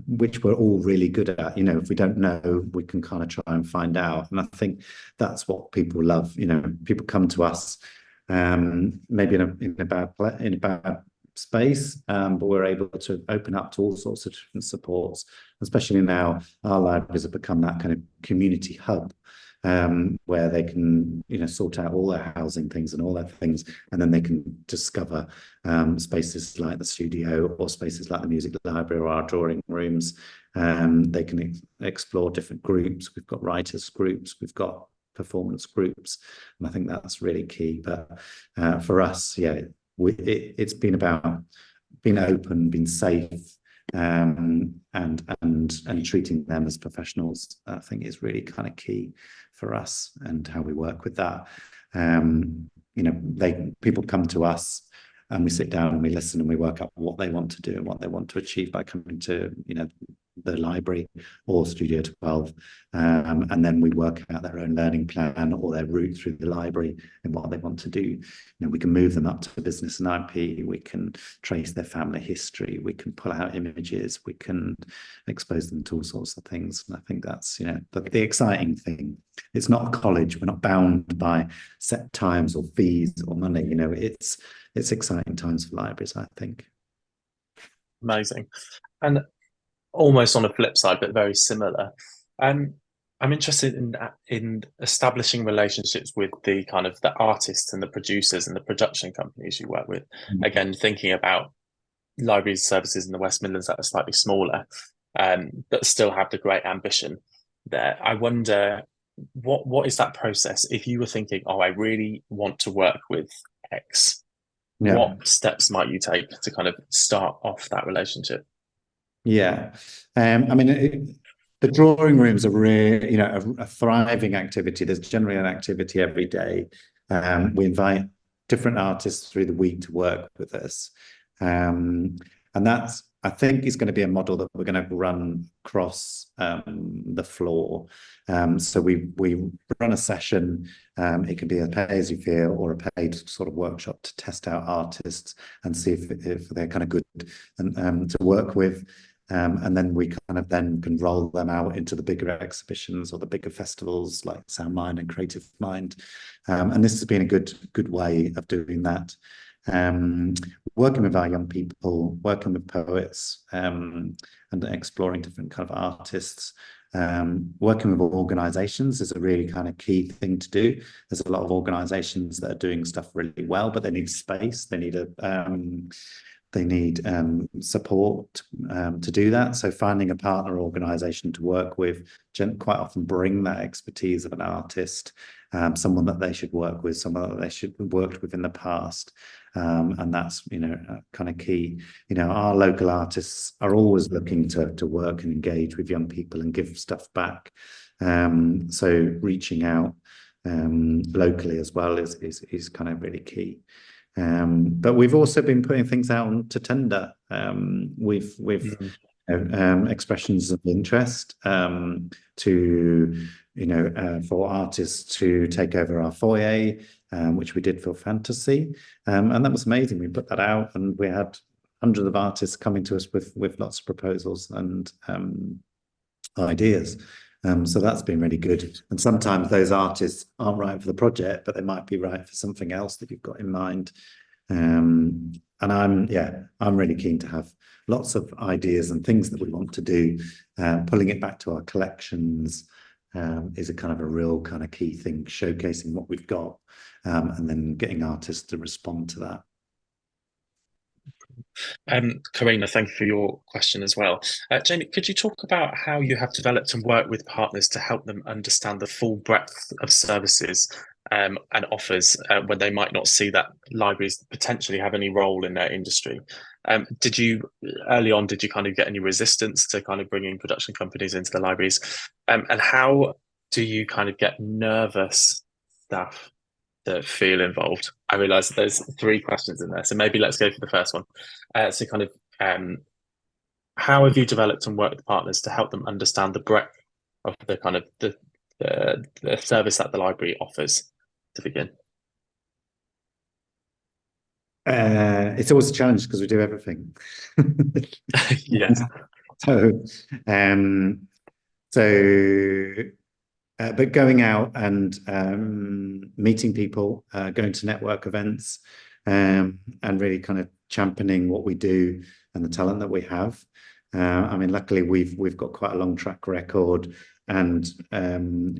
which we're all really good at. If we don't know, we can kind of try and find out. And I think that's what people love. People come to us, maybe in a bad space, but we're able to open up to all sorts of different supports. Especially now, our libraries have become that kind of community hub. Where they can, sort out all their housing things and all their things, and then they can discover spaces like the studio or spaces like the music library or our drawing rooms. They can explore different groups. We've got writers groups, we've got performance groups, and I think that's really key. But for us, it's been about being open, being safe, and treating them as professionals. I think is really kind of key for us and how we work with that. People come to us and we sit down and we listen and we work out what they want to do and what they want to achieve by coming to the library or Studio 12, and then we work out their own learning plan or their route through the library and what they want to do. We can move them up to business and IP, we can trace their family history, we can pull out images, we can expose them to all sorts of things. And I think that's the exciting thing. It's not a college, we're not bound by set times or fees or money. It's exciting times for libraries, I think. Amazing. And almost on a flip side, but very similar. I'm interested in establishing relationships with the kind of the artists and the producers and the production companies you work with. Again, thinking about library services in the West Midlands that are slightly smaller, but still have the great ambition there. I wonder what is that process? If you were thinking, I really want to work with X, what steps might you take to kind of start off that relationship? Yeah, the drawing rooms are really, a thriving activity. There's generally an activity every day. We invite different artists through the week to work with us, and that's, I think, is going to be a model that we're going to run across the floor. So we run a session. It can be a pay-as-you-feel or a paid sort of workshop to test out artists and see if they're kind of good and to work with. And then we kind of can roll them out into the bigger exhibitions or the bigger festivals like Sound Mind and Creative Mind. And this has been a good way of doing that. Working with our young people, working with poets, and exploring different kind of artists. Working with organizations is a really kind of key thing to do. There's a lot of organizations that are doing stuff really well, but they need space. They need support to do that. So finding a partner organization to work with, quite often bring that expertise of an artist, someone that they should work with, someone that they should have worked with in the past. And that's, kind of key. Our local artists are always looking to work and engage with young people and give stuff back. So reaching out locally as well is kind of really key. But we've also been putting things out to tender. We've expressions of interest to for artists to take over our foyer, which we did for fantasy, and that was amazing. We put that out and we had hundreds of artists coming to us with lots of proposals and ideas. So that's been really good. And sometimes those artists aren't right for the project, but they might be right for something else that you've got in mind. And I'm really keen to have lots of ideas and things that we want to do. Pulling it back to our collections is a kind of a real kind of key thing, showcasing what we've got, and then getting artists to respond to that. Karina, thank you for your question as well. Jamie, could you talk about how you have developed and worked with partners to help them understand the full breadth of services and offers when they might not see that libraries potentially have any role in their industry? Did you early on, did you kind of get any resistance to kind of bringing production companies into the libraries? And how do you kind of get nervous staff that feel involved? I realise there's 3 questions in there, so maybe let's go for the first one. So kind of how have you developed and worked with partners to help them understand the breadth of the kind of the service that the library offers to begin? It's always a challenge because we do everything. Yes. But going out and meeting people, going to network events, and really kind of championing what we do and the talent that we have. I mean, luckily we've got quite a long track record, and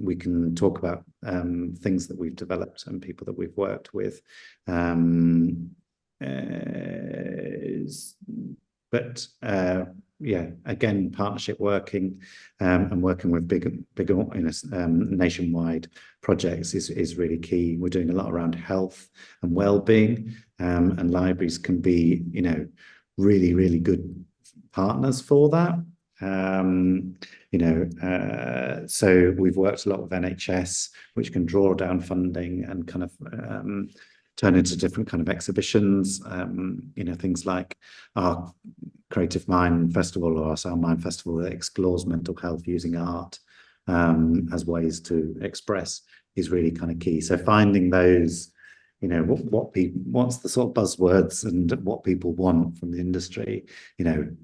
we can talk about things that we've developed and people that we've worked with. But yeah, again, partnership working and working with big nationwide projects is really key. We're doing a lot around health and well-being, and libraries can be, really, really good partners for that. So we've worked a lot with NHS, which can draw down funding and kind of turn into different kind of exhibitions, things like our Creative Mind Festival or our Sound Mind Festival that explores mental health using art as ways to express is really kind of key. So finding those, what's the sort of buzzwords and what people want from the industry.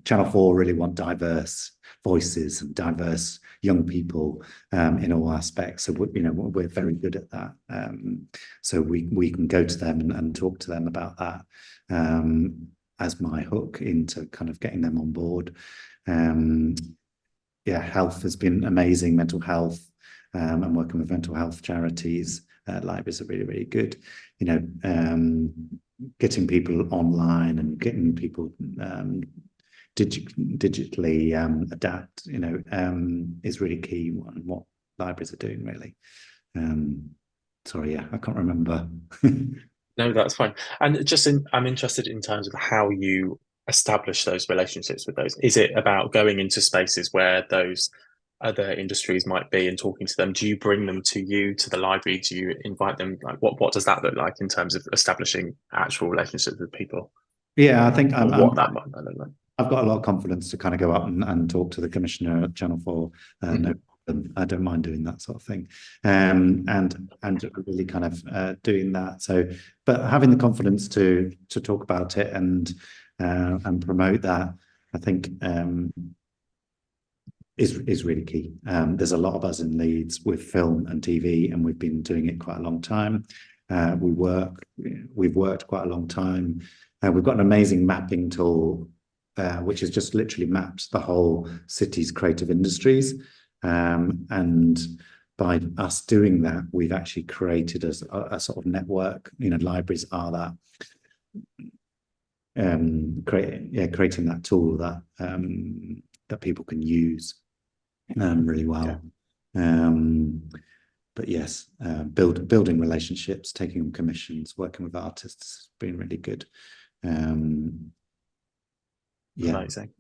Channel 4 really want diverse voices and diverse young people in all aspects. So we're very good at that. So we can go to them and talk to them about that as my hook into kind of getting them on board. Yeah, health has been amazing. Mental health and working with mental health charities. Libraries are really, really good. Getting people online and getting people digitally adapt, is really key on what libraries are doing, really. Sorry, yeah, I can't remember. No, that's fine. And I'm interested in terms of how you establish those relationships with those. Is it about going into spaces where those other industries might be and talking to them? Do you bring them to the library? Do you invite them? Like, what does that look like in terms of establishing actual relationships with people? Yeah, I think that might look like. I've got a lot of confidence to kind of go up and talk to the commissioner at Channel 4. No problem. I don't mind doing that sort of thing, and really kind of doing that. So, but having the confidence to talk about it and promote that, I think is really key. There's a lot of us in Leeds with film and TV, and we've been doing it quite a long time. We've worked quite a long time. We've got an amazing mapping tool, which has just literally mapped the whole city's creative industries. And by us doing that, we've actually created a sort of network. Libraries are that creating that tool that people can use really well. Yeah. But yes, building relationships, taking on commissions, working with artists has been really good. Yeah. Amazing.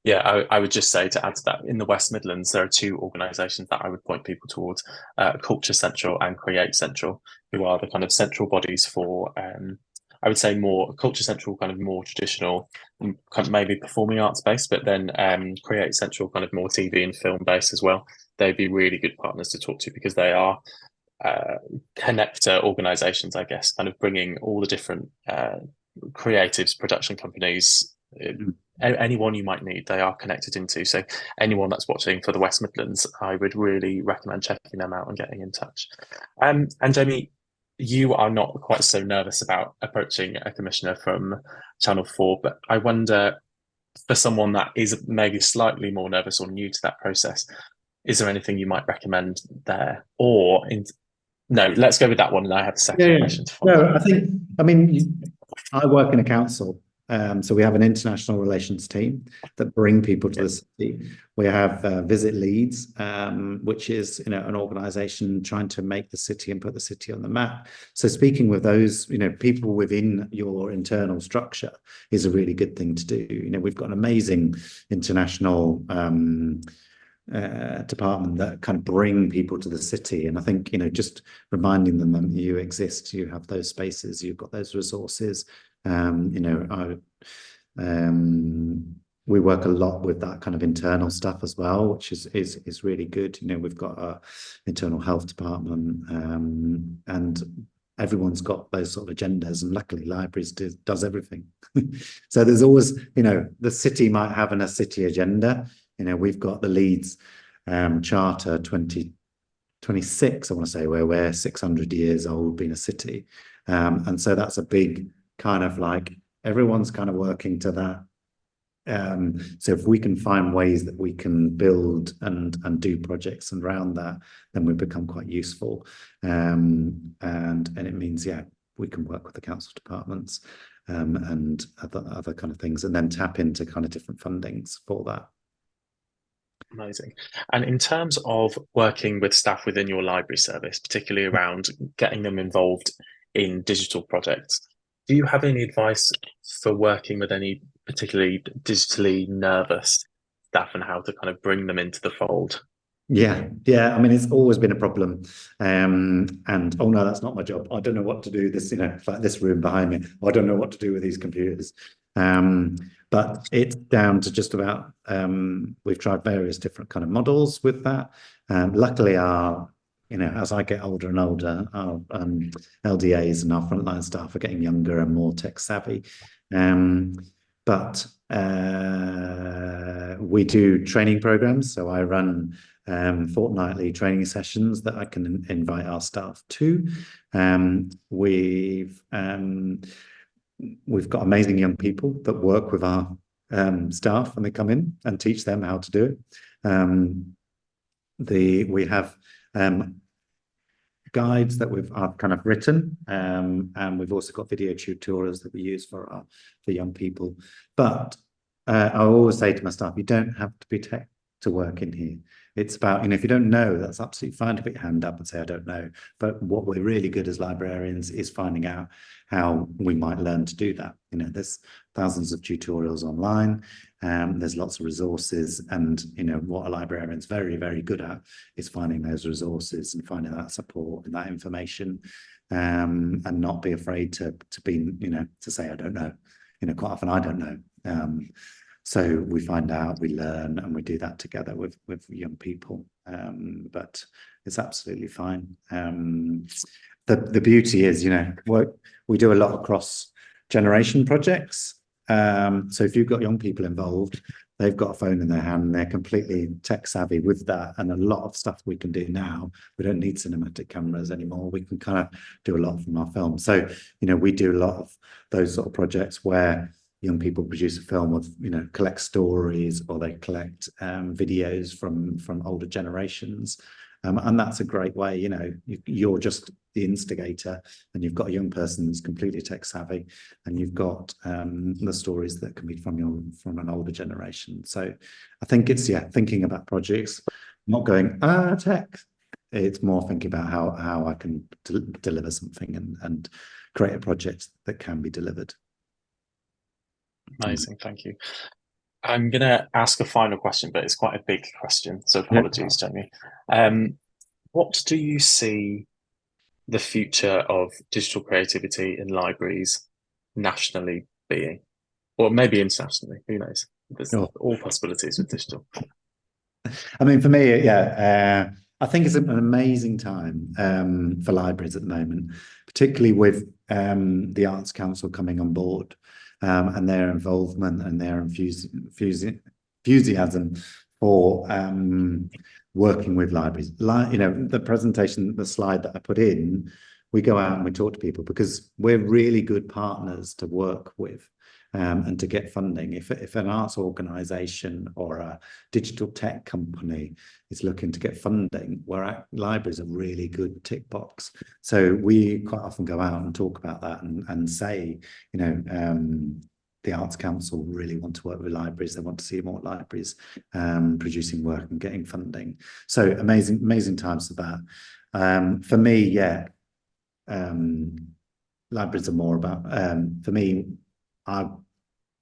Yeah. I would just say, to add to that, in the West Midlands, there are 2 organisations that I would point people towards: Culture Central and Create Central, who are the kind of central bodies for I would say more Culture Central, kind of more traditional, kind of maybe performing arts based, but then Create Central, kind of more TV and film based as well. They'd be really good partners to talk to because they are connector organisations, I guess, kind of bringing all the different creatives, production companies, anyone you might need, they are connected into. So anyone that's watching for the West Midlands, I would really recommend checking them out and getting in touch. And Jamie, you are not quite so nervous about approaching a commissioner from Channel 4, but I wonder, for someone that is maybe slightly more nervous or new to that process, is there anything you might recommend there? No, let's go with that one, and I have a second question. No, I mean, I work in a council, So we have an international relations team that bring people to the city. We have Visit Leeds, which is, you know, an organisation trying to make the city and put the city on the map. So speaking with those, you know, people within your internal structure is a really good thing to do. You know, we've got an amazing international department that kind of bring people to the city, and I think, you know, just reminding them that you exist, you have those spaces, you've got those resources. You know, we work a lot with that kind of internal stuff as well, which is really good. You know, we've got our internal health department, and everyone's got those sort of agendas, and luckily libraries does everything. So there's always, you know, the city might have a city agenda. You know, we've got the Leeds Charter 2026, I want to say, where we're 600 years old being a city. And so that's a big kind of like, everyone's kind of working to that. So if we can find ways that we can build and do projects around that, then we become quite useful. And it means, yeah, we can work with the council departments and other kind of things, and then tap into kind of different fundings for that. Amazing. And in terms of working with staff within your library service, particularly around getting them involved in digital projects, do you have any advice for working with any particularly digitally nervous staff and how to kind of bring them into the fold? Yeah. I mean, it's always been a problem. And oh no, that's not my job. I don't know what to do. This, you know, like this room behind me. I don't know what to do with these computers. But it's down to just about, we've tried various different kind of models with that. Luckily, you know, as I get older and older, our LDAs and our frontline staff are getting younger and more tech savvy. But we do training programs. So I run fortnightly training sessions that I can invite our staff to. We've got amazing young people that work with our staff, and they come in and teach them how to do it. We have guides that I've kind of written, and we've also got video tutorials that we use for young people. But I always say to my staff, you don't have to be tech to work in here. It's about, you know, if you don't know, that's absolutely fine to put your hand up and say, I don't know. But what we're really good as librarians is finding out how we might learn to do that. You know, there's thousands of tutorials online, there's lots of resources, and, you know, what a librarian's very, very good at is finding those resources and finding that support and that information, and not be afraid to be, you know, to say, I don't know. You know, quite often I don't know. So we find out, we learn, and we do that together with young people. But it's absolutely fine. The beauty is, you know, we do a lot of cross-generation projects. So if you've got young people involved, they've got a phone in their hand, and they're completely tech savvy with that. And a lot of stuff we can do now, we don't need cinematic cameras anymore. We can kind of do a lot from our film. So, you know, we do a lot of those sort of projects where young people produce a film of, you know, collect stories, or they collect videos from older generations. And that's a great way, you know, you're just the instigator, and you've got a young person who's completely tech savvy, and you've got the stories that can be from an older generation. So I think it's, yeah, thinking about projects, not going, tech. It's more thinking about how I can deliver something and create a project that can be delivered. Amazing, thank you. I'm going to ask a final question, but it's quite a big question, so apologies, Jamie. What do you see the future of digital creativity in libraries nationally being? Or maybe internationally, who knows? There's all possibilities with digital. I mean, for me, yeah, I think it's an amazing time for libraries at the moment, particularly with the Arts Council coming on board. And their involvement and their enthusiasm for working with libraries. You know, the presentation, the slide that I put in, we go out and we talk to people because we're really good partners to work with and to get funding. If an arts organisation or a digital tech company is looking to get funding, libraries are really good tick box. So we quite often go out and talk about that and say, you know, the Arts Council really want to work with libraries. They want to see more libraries producing work and getting funding. So amazing times for that. For me, yeah, libraries are more about, for me, I'm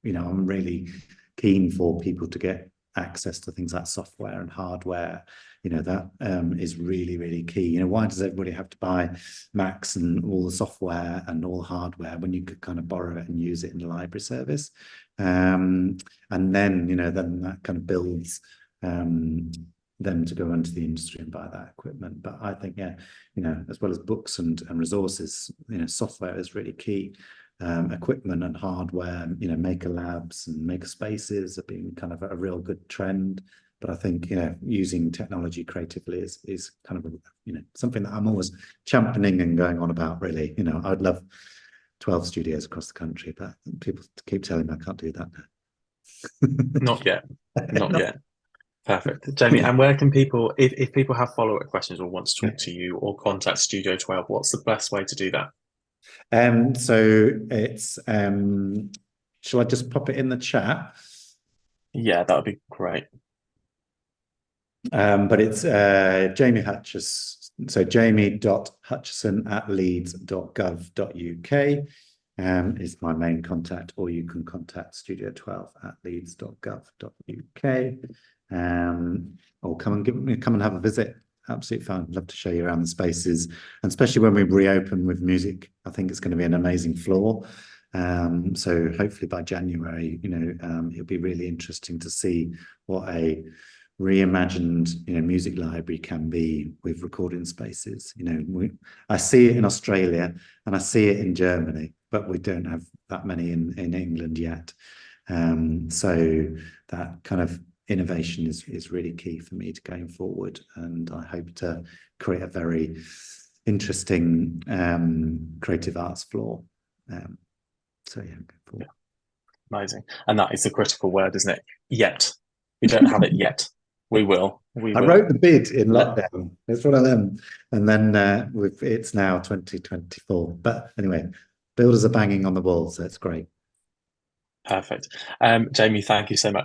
really keen for people to get access to things like software and hardware. That is really key. Why does everybody have to buy Macs and all the software and all the hardware when you could kind of borrow it and use it in the library service? And then then that kind of builds them to go into the industry and buy that equipment. But I think, yeah, as well as books and resources, software is really key. Equipment and hardware, maker labs and maker spaces are being kind of a real good trend. But I think, using technology creatively is kind of, something that I'm always championing and going on about, really. I'd love 12 studios across the country, but people keep telling me I can't do that now. Not yet. Not yet. Perfect. Jamie, and where can people, if people have follow-up questions or want to talk to you or contact Studio12, what's the best way to do that? So it's, shall I just pop it in the chat? Yeah, that would be great. But it's Jamie Hutchison, so jamie.hutchison@leeds.gov.uk is my main contact, or you can contact studio12@leeds.gov.uk, or come and have a visit. Absolutely fun. Love to show you around the spaces, and especially when we reopen with music. I think it's going to be an amazing floor. So hopefully by January, it'll be really interesting to see what a reimagined music library can be with recording spaces. I see it in Australia and I see it in Germany, but we don't have that many in England yet. So that kind of innovation is really key for me to going forward, and I hope to create a very interesting creative arts floor. So yeah, amazing. And that is the critical word, isn't it? Yet. We don't have it yet. We will. I wrote the bid in lockdown. It's one of them. And then it's now 2024. But anyway, builders are banging on the wall, so it's great. Perfect. Jamie, thank you so much.